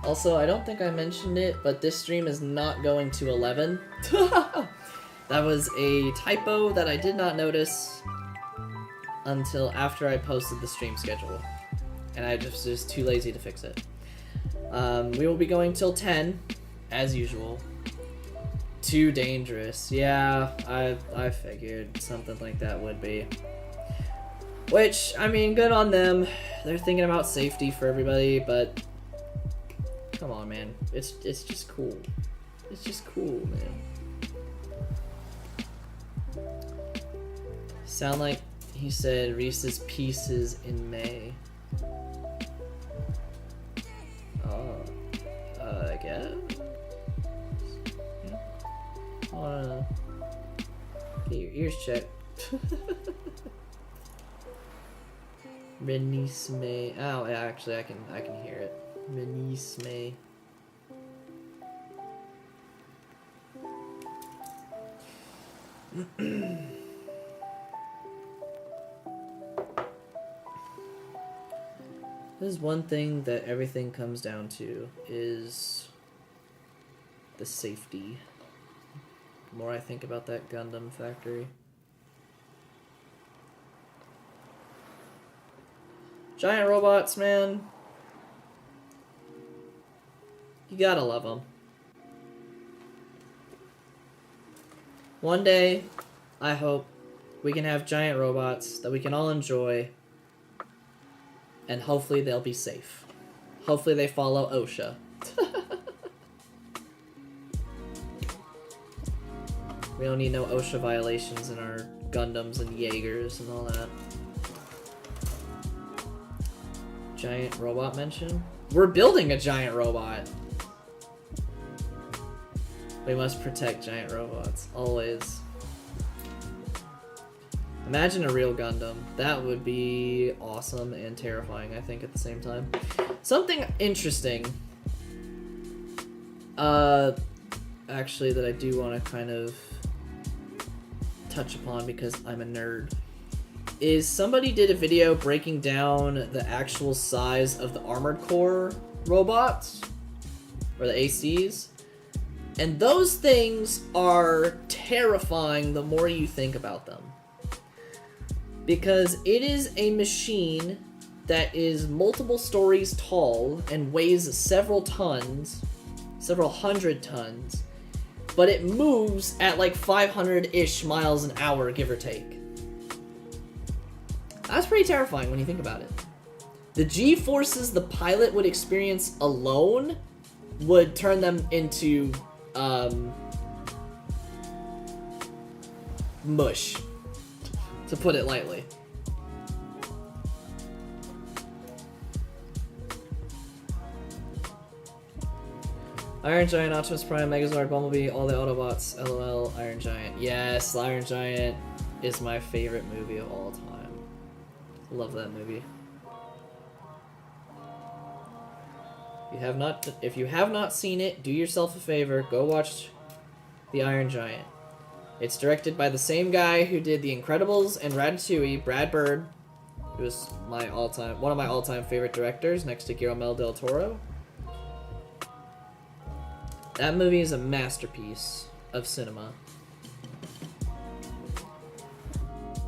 Also, I don't think I mentioned it, but this stream is not going to 11. That was a typo that I did not notice until after I posted the stream schedule. And I just too lazy to fix it. We will be going till 10, as usual. Too dangerous. Yeah, I figured something like that would be. Which, I mean, good on them. They're thinking about safety for everybody, but come on, man. It's just cool. It's just cool, man. Sound like he said Reese's Pieces in May. Oh, I guess. Yeah. Get your ears checked. Renice May. Oh, yeah, actually, I can hear it. Renice May. There's one thing that everything comes down to is the safety. The more I think about that Gundam factory. Giant robots, man. You gotta love them. One day, I hope we can have giant robots that we can all enjoy. And hopefully they'll be safe. Hopefully they follow OSHA. We don't need no OSHA violations in our Gundams and Jaegers and all that. Giant robot mention? We're building a giant robot. We must protect giant robots, always. Imagine a real Gundam. That would be awesome and terrifying, I think, at the same time. Something interesting, actually, that I do want to kind of touch upon because I'm a nerd, is somebody did a video breaking down the actual size of the Armored Core robots, or the ACs, and those things are terrifying the more you think about them. Because it is a machine that is multiple stories tall and weighs several tons, several hundred tons, but it moves at like 500-ish miles an hour, give or take. That's pretty terrifying when you think about it. The G-forces the pilot would experience alone would turn them into, mush, to put it lightly. Iron Giant, Optimus Prime, Megazord, Bumblebee, all the Autobots, LOL, Iron Giant. Yes, Iron Giant is my favorite movie of all time. Love that movie. If you have not seen it, do yourself a favor, go watch The Iron Giant. It's directed by the same guy who did The Incredibles and Ratatouille, Brad Bird, who is one of my all-time favorite directors, next to Guillermo del Toro. That movie is a masterpiece of cinema.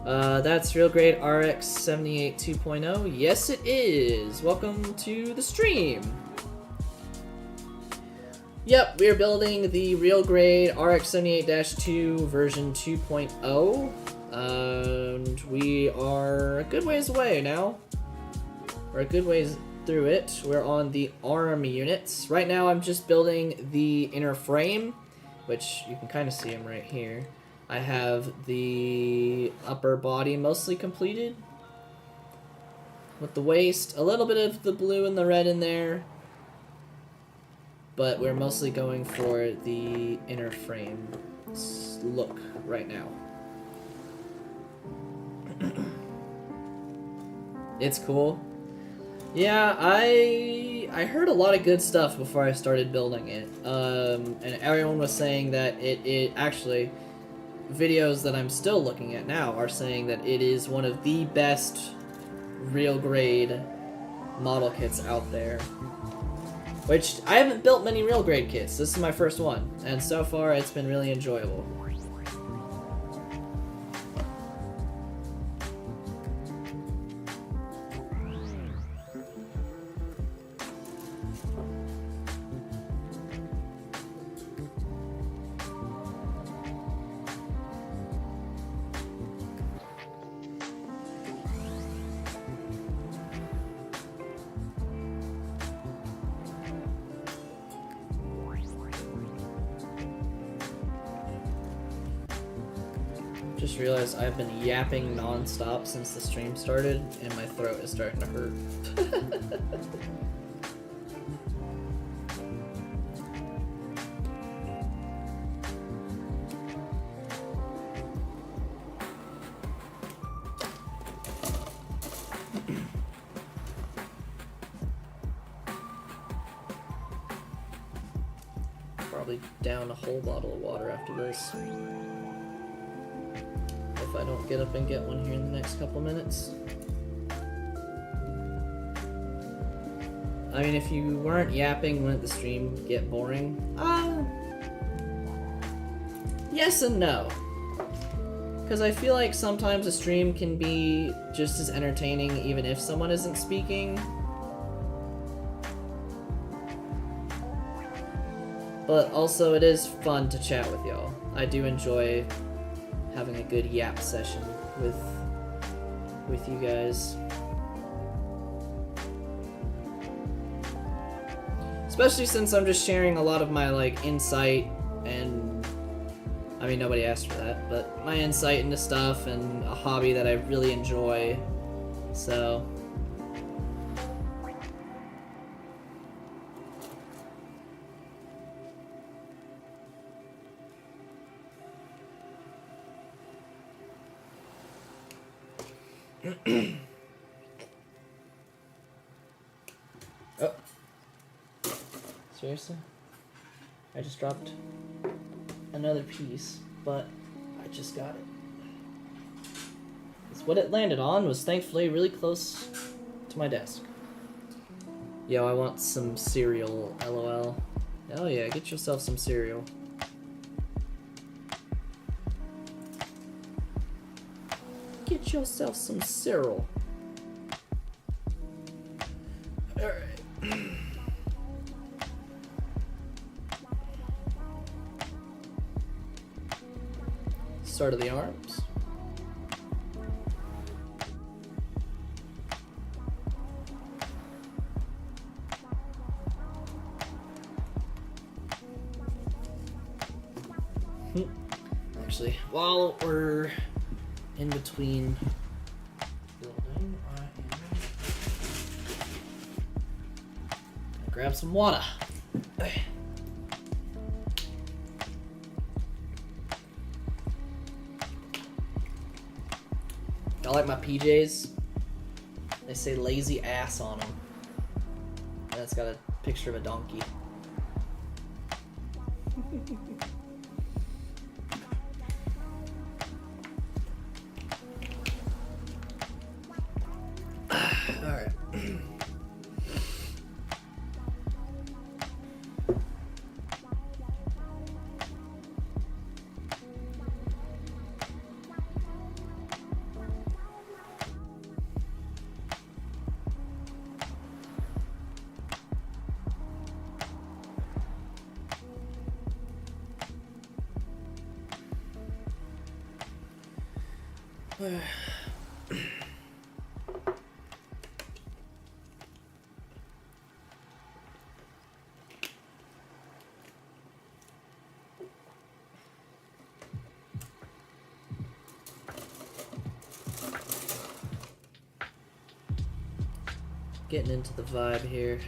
That's Real Grade RX 78 2.0. Yes, it is. Welcome to the stream. Yep, we are building the Real Grade RX 78-2 version 2.0. And we are a good ways away now. We're a good ways through it. We're on the arm units. Right now I'm just building the inner frame, which you can kind of see them right here. I have the upper body mostly completed, with the waist, a little bit of the blue and the red in there, but we're mostly going for the inner frame look right now. It's cool. Yeah, I heard a lot of good stuff before I started building it. And everyone was saying that it actually, videos that I'm still looking at now are saying that it is one of the best real grade model kits out there. Which, I haven't built many real grade kits. This is my first one, and so far it's been really enjoyable. Just realized I've been yapping non-stop since the stream started, and my throat is starting to hurt. Probably down a whole bottle of water after this. If I don't get up and get one here in the next couple minutes. I mean, if you weren't yapping, wouldn't the stream get boring? Yes and no. Because I feel like sometimes a stream can be just as entertaining even if someone isn't speaking. But also it is fun to chat with y'all. I do enjoy having a good yap session with you guys. Especially since I'm just sharing a lot of my like insight and I mean nobody asked for that, but my insight into stuff and a hobby that I really enjoy. So oh. Seriously? I just dropped another piece, but I just got it. What it landed on was thankfully really close to my desk. Yo, I want some cereal, LOL. Oh yeah, get yourself some cereal. Get yourself some cereal. Alright. Start of the arms. Actually, while we're in between building, I am gonna grab some water. I like my PJs. They say lazy ass on them. And it's got a picture of a donkey. Alright. Getting into the vibe here.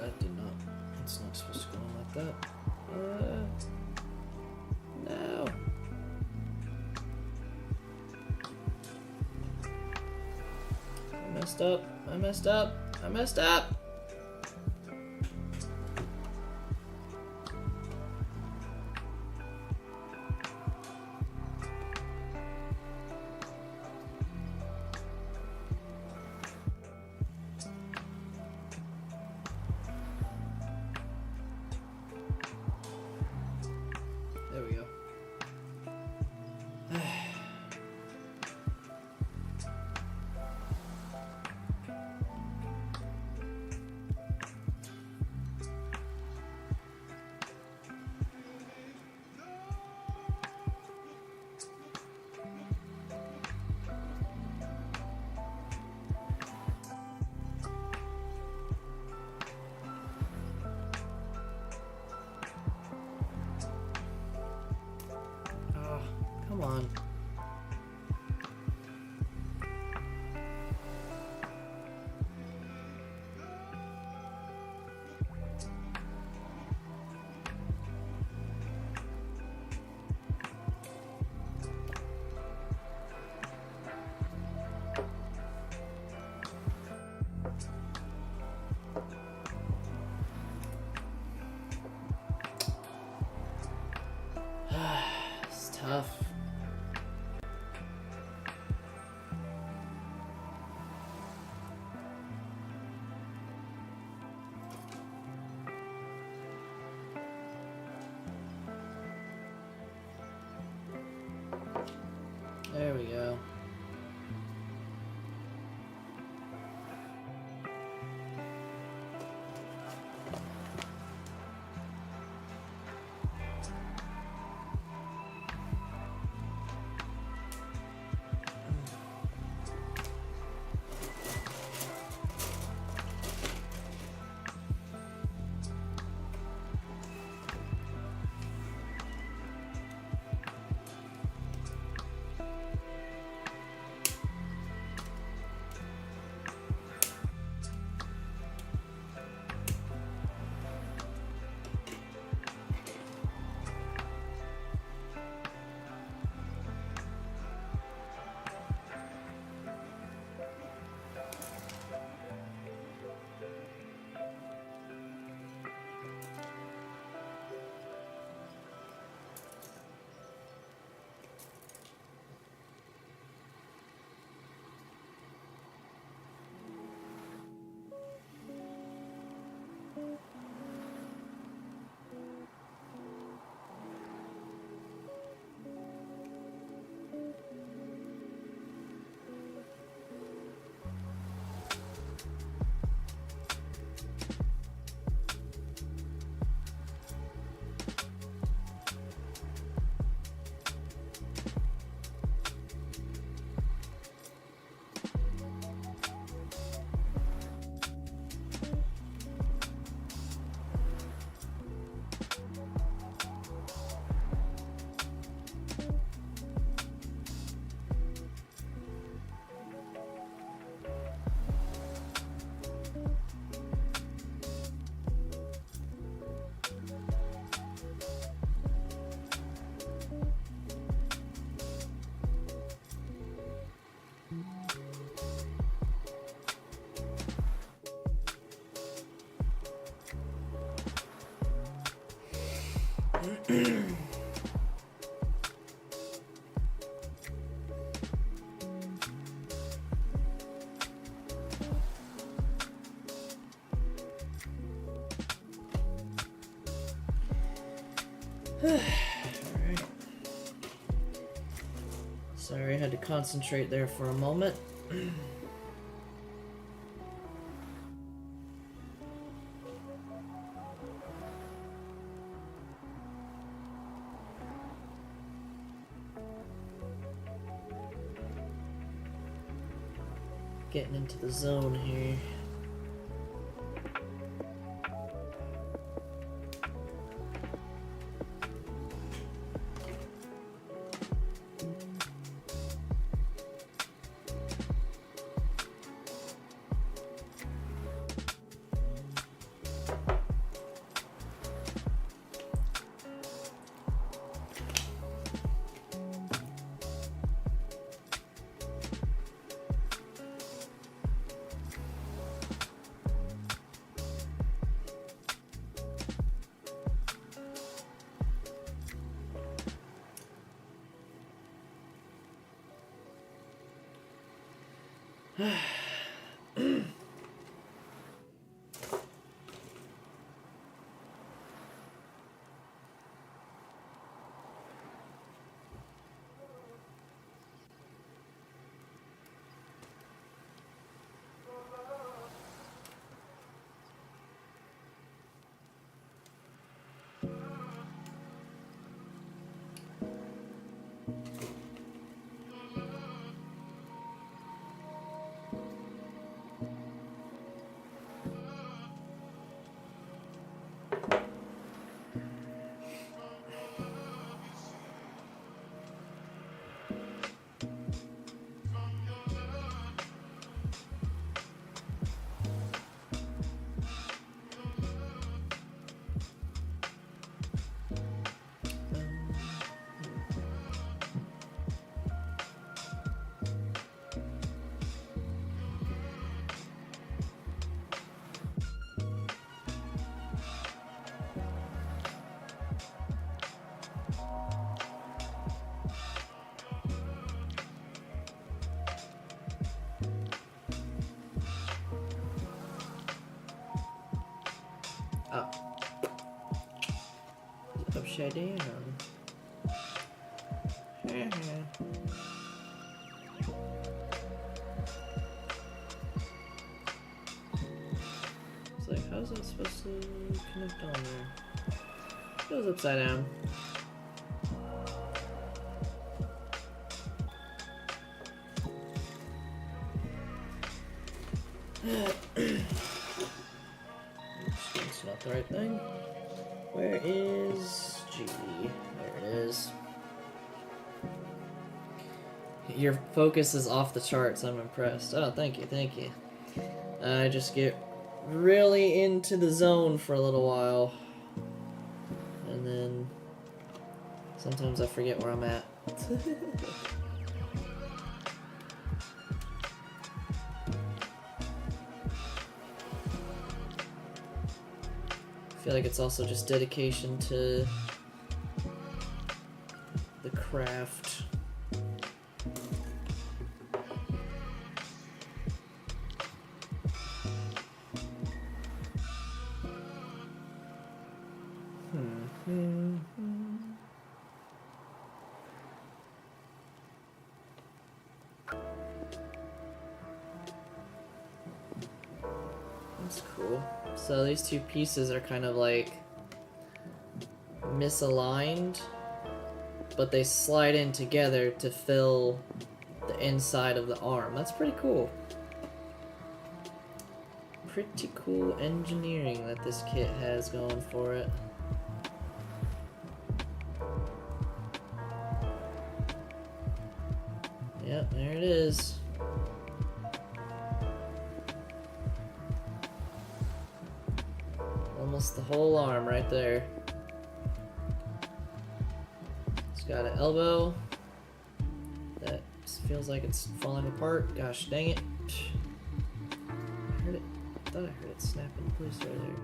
That did not. It's not supposed to go on like that. No. I messed up. I messed up. I messed up. There we go. Come on. It's tough. There we go. Alright. Sorry, I had to concentrate there for a moment. Getting into the zone here. Oh. Upside down. It's like, how's that supposed to connect on there? It goes upside down. It's not the right thing. Where is G? There it is. Your focus is off the charts. I'm impressed. Oh, thank you, thank you. I just get really into the zone for a little while. And then sometimes I forget where I'm at. I feel like it's also just dedication to the craft. That's cool. So these two pieces are kind of like misaligned, but they slide in together to fill the inside of the arm. That's pretty cool. Pretty cool engineering that this kit has going for it. Yep, there it is. Almost the whole arm right there. It's got an elbow that feels like it's falling apart. Gosh dang it. I heard it. I thought I heard it snap into place right there.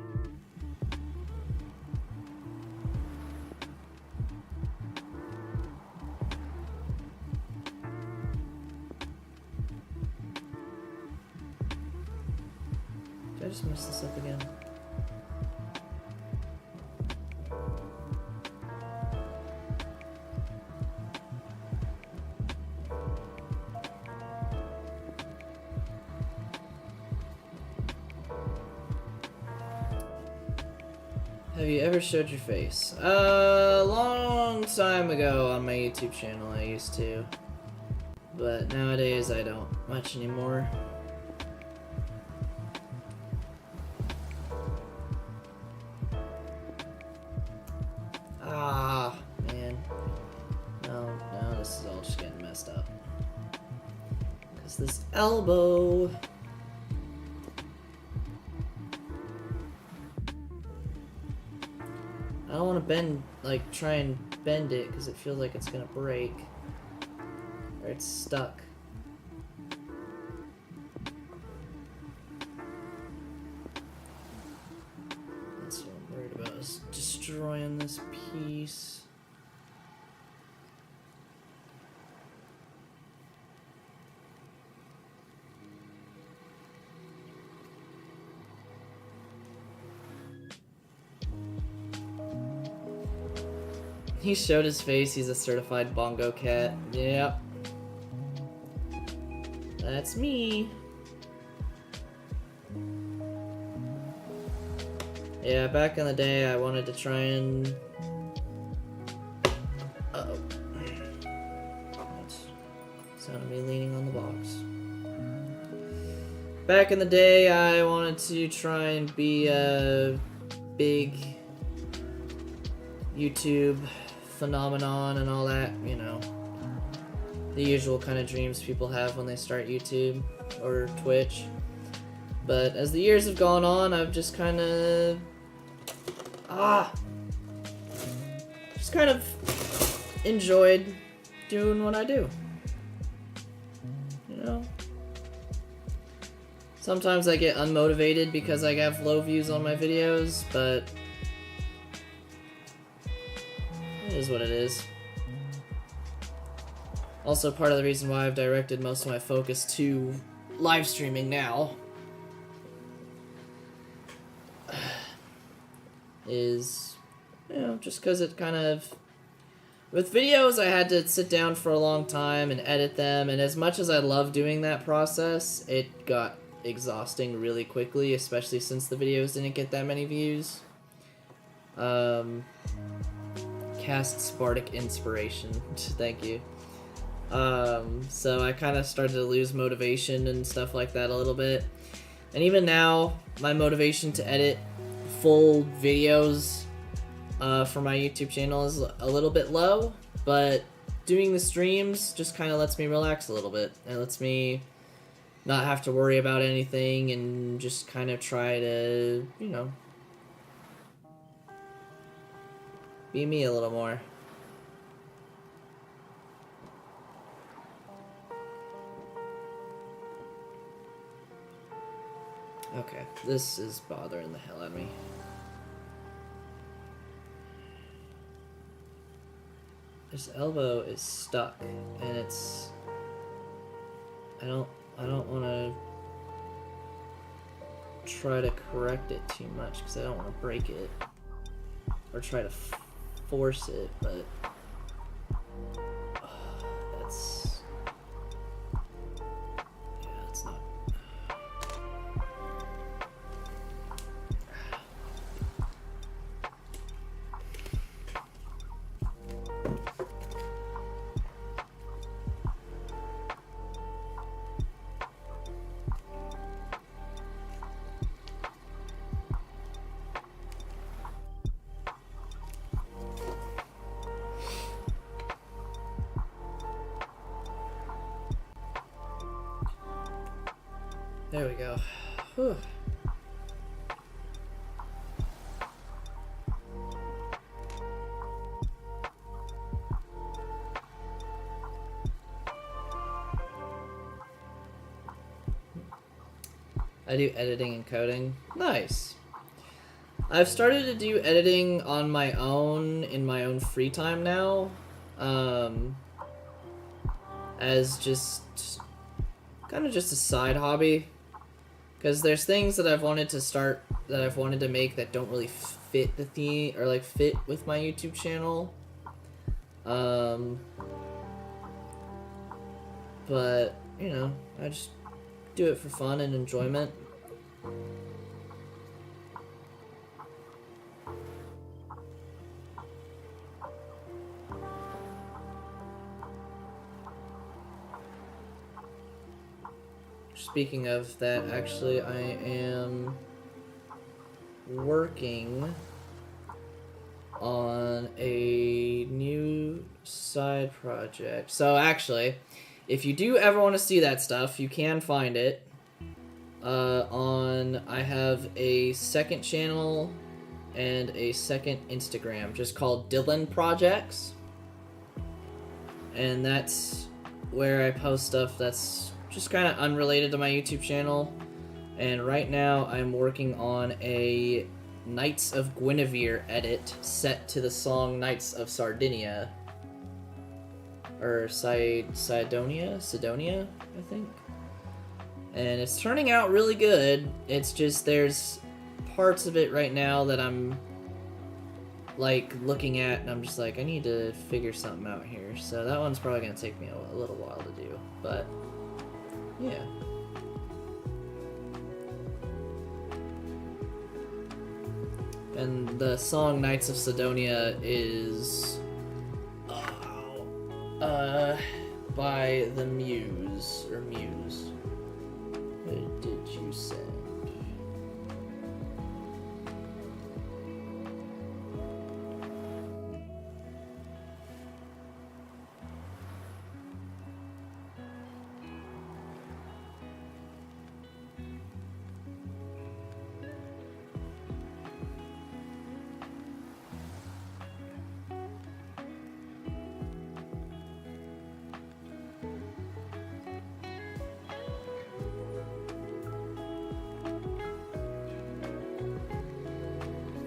Did I just mess this up again? Have you ever showed your face? A long time ago on my YouTube channel I used to. But nowadays I don't much anymore. Ah, man. No, this is all just getting messed up. Because this elbow... I don't want to bend, like, try and bend it because it feels like it's gonna break. Or it's stuck. That's what I'm worried about, is destroying this piece. He showed his face. He's a certified bongo cat. Yep. That's me. Yeah, back in the day, I wanted to try and... Uh-oh. That's sound of me leaning on the box. Back in the day, I wanted to try and be a big YouTube phenomenon and all that, you know. The usual kind of dreams people have when they start YouTube or Twitch. But as the years have gone on, I've just kind of... just kind of enjoyed doing what I do. You know? Sometimes I get unmotivated because I have low views on my videos, but it is what it is. Also, part of the reason why I've directed most of my focus to live streaming now is, you know, just because it kind of... With videos, I had to sit down for a long time and edit them, and as much as I love doing that process, it got exhausting really quickly, especially since the videos didn't get that many views. Cast Spartic Inspiration. Thank you. So I kind of started to lose motivation and stuff like that a little bit. And even now, my motivation to edit full videos for my YouTube channel is a little bit low, but doing the streams just kind of lets me relax a little bit. It lets me not have to worry about anything and just kind of try to, you know, be me a little more. Okay, this is bothering the hell out of me. This elbow is stuck, and it's... I don't want to try to correct it too much because I don't want to break it or try to force it, but that's... yeah, it's not... There we go. Whew. I do editing and coding. Nice. I've started to do editing on my own in my own free time now. As just kind of just a side hobby. Because there's things that I've wanted to start, that I've wanted to make that don't really fit the theme, or like fit with my YouTube channel. But, you know, I just do it for fun and enjoyment. Speaking of that, actually, I am working on a new side project. So actually, if you do ever want to see that stuff, you can find it I have a second channel and a second Instagram just called Dylan Projects. And that's where I post stuff that's just kind of unrelated to my YouTube channel. And right now I'm working on a Knights of Guinevere edit set to the song Knights of Sardinia. Or Sidonia, I think. And it's turning out really good. It's just there's parts of it right now that I'm like looking at, and I'm just like, I need to figure something out here. So that one's probably gonna take me a little while to do, but yeah. And the song Knights of Sidonia is by the Muse, or Muse. What did you send?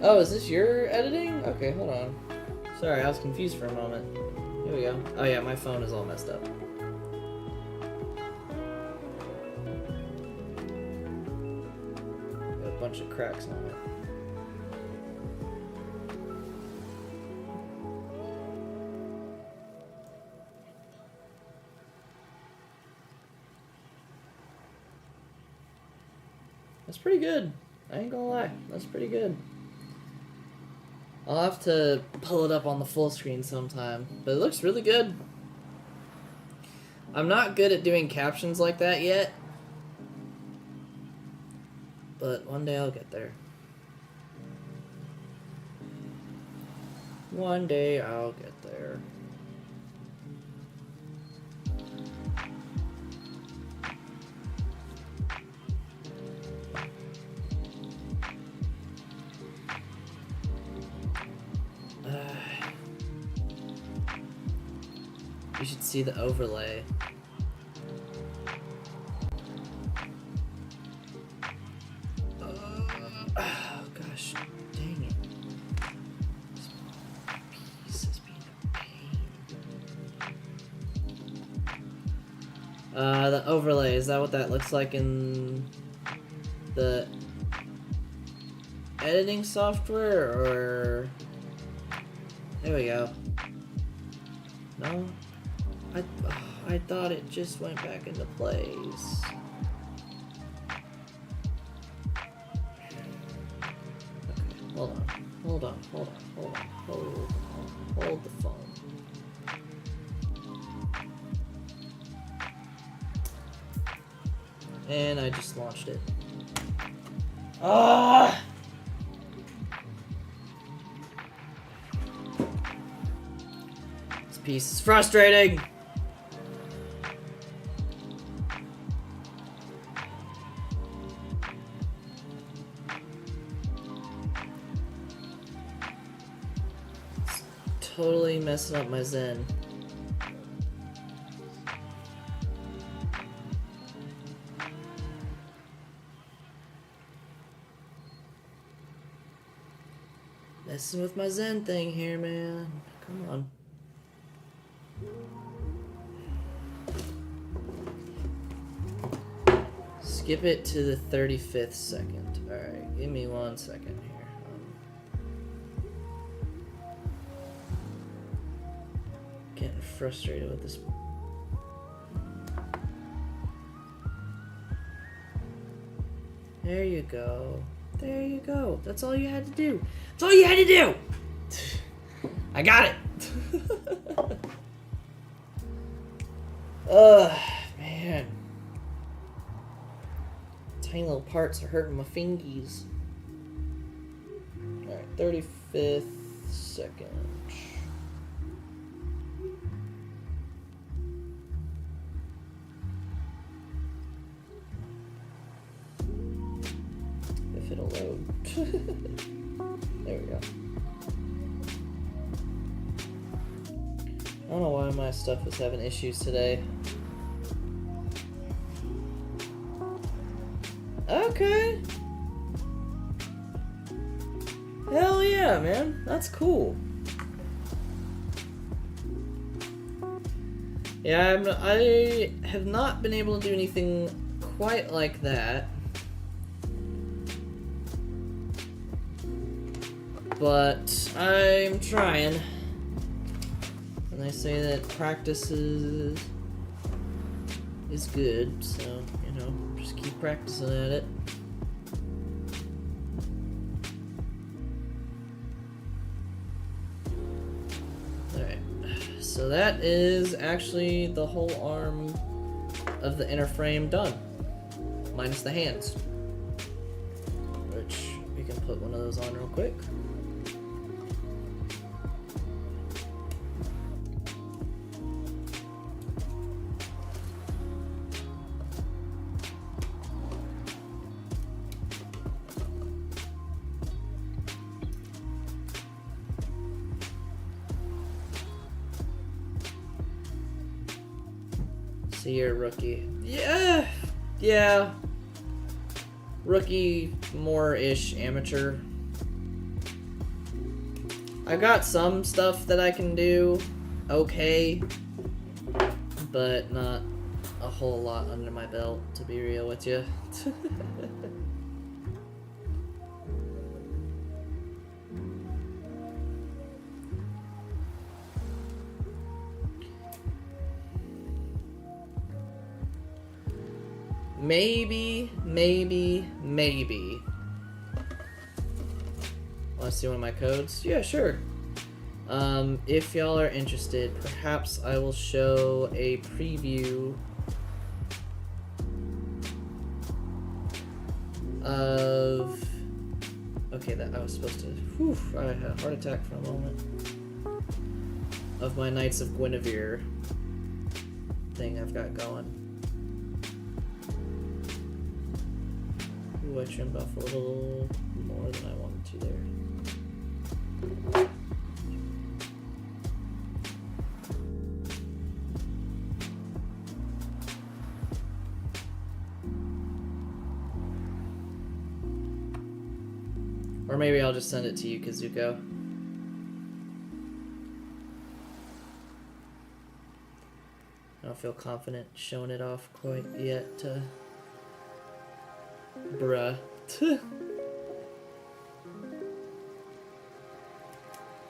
Oh, is this your editing? Okay, hold on. Sorry, I was confused for a moment. Here we go. Oh yeah, my phone is all messed up. Got a bunch of cracks on it. That's pretty good. I ain't gonna lie. That's pretty good. I'll have to pull it up on the full screen sometime, but it looks really good. I'm not good at doing captions like that yet, but one day I'll get there. One day I'll get there. You should see the overlay. Oh gosh, dang it. This piece is being a pain. The overlay, is that what that looks like in the editing software, or... There we go. No? I thought it just went back into place. Okay, hold on, hold the phone. And I just launched it. Ah! This piece is frustrating. Totally messing up my zen. Messing with my zen thing here, man. Come on. Skip it to the 35th second. Alright, give me 1 second here. Getting frustrated with this. There you go. There you go. That's all you had to do. That's all you had to do! I got it! Man. Tiny little parts are hurting my fingies. Alright, 35th second. If it'll load. There we go. I don't know why my stuff is having issues today. Okay. Hell yeah, man. That's cool. Yeah, I have not been able to do anything quite like that. but I'm trying. And they say that practice is good, so, you know, just keep practicing at it. Alright, so that is actually the whole arm of the inner frame done, minus the hands, which we can put one of those on real quick. So you're a rookie. Yeah. Rookie, more-ish amateur. I got some stuff that I can do okay, but not a whole lot under my belt, to be real with you. Maybe. Want to see one of my codes? Yeah, sure. If y'all are interested, perhaps I will show a preview of... Okay, that I was supposed to... Whew, I had a heart attack for a moment. Of my Knights of Guinevere thing I've got going. Ooh, I trimmed off a little more than I wanted to there. Or maybe I'll just send it to you, Kazuko. I don't feel confident showing it off quite yet. Bruh.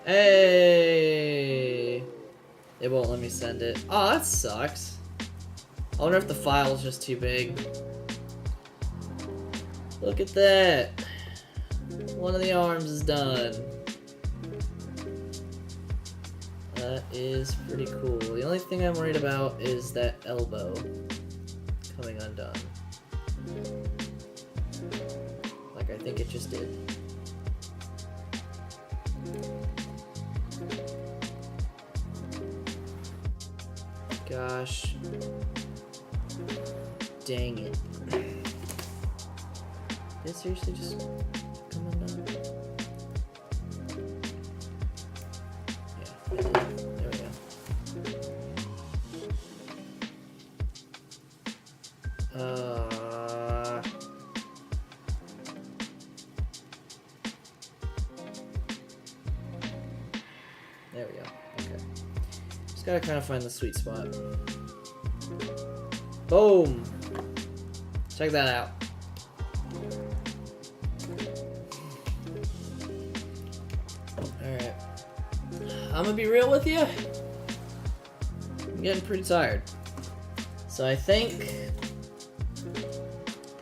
Hey! It won't let me send it. Oh, that sucks. I wonder if the file's just too big. Look at that. One of the arms is done. That is pretty cool. The only thing I'm worried about is that elbow coming undone. Like I think it just did. Gosh. Dang it. Did it seriously just come undone? Yeah, it did. There we go. There we go. Okay. Just gotta kind of find the sweet spot. Boom! Check that out. Alright. I'm gonna be real with you. I'm getting pretty tired. So I think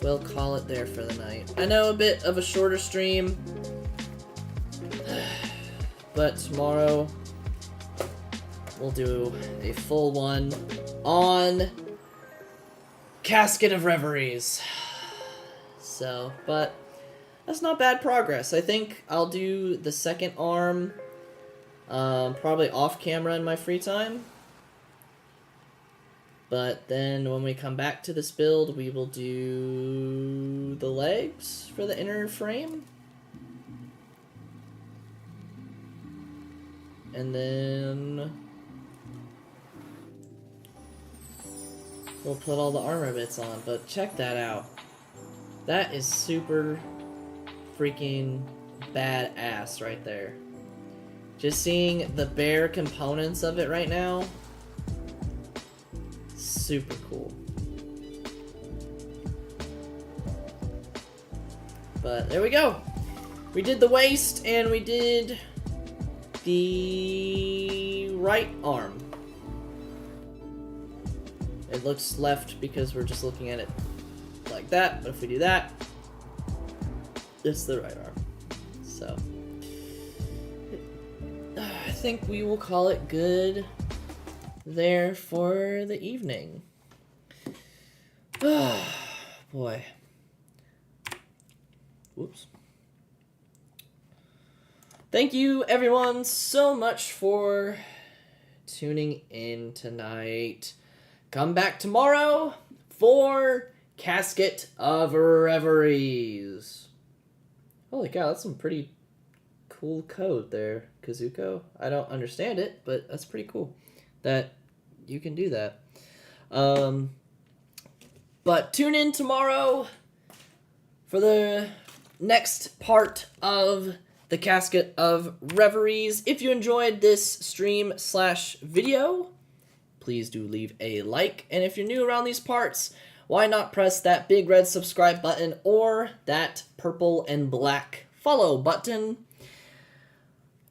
we'll call it there for the night. I know a bit of a shorter stream, but tomorrow we'll do a full one on Casket of Reveries. So, but that's not bad progress. I think I'll do the second arm probably off camera in my free time. But then when we come back to this build, we will do the legs for the inner frame. And then we'll put all the armor bits on. But check that out. That is super freaking badass right there. Just seeing the bare components of it right now, super cool. But there we go. We did the waist, and we did the right arm. It looks left because we're just looking at it like that, but if we do that, it's the right arm. So, I think we will call it good there for the evening. Boy. Whoops. Thank you, everyone, so much for tuning in tonight. Come back tomorrow for Casket of Reveries. Holy cow, that's some pretty cool code there, Kazuko. I don't understand it, but that's pretty cool that you can do that. But tune in tomorrow for the next part of the Casket of Reveries. If you enjoyed this stream/video, please do leave a like. And if you're new around these parts, why not press that big red subscribe button or that purple and black follow button.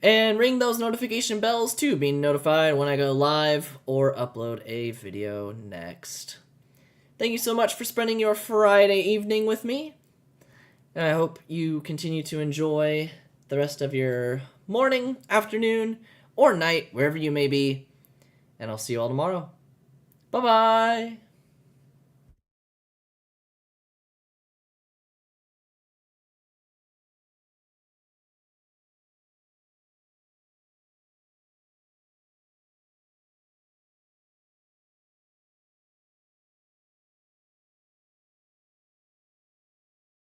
And ring those notification bells to be notified when I go live or upload a video next. Thank you so much for spending your Friday evening with me. And I hope you continue to enjoy the rest of your morning, afternoon, or night, wherever you may be. And I'll see you all tomorrow. Bye-bye.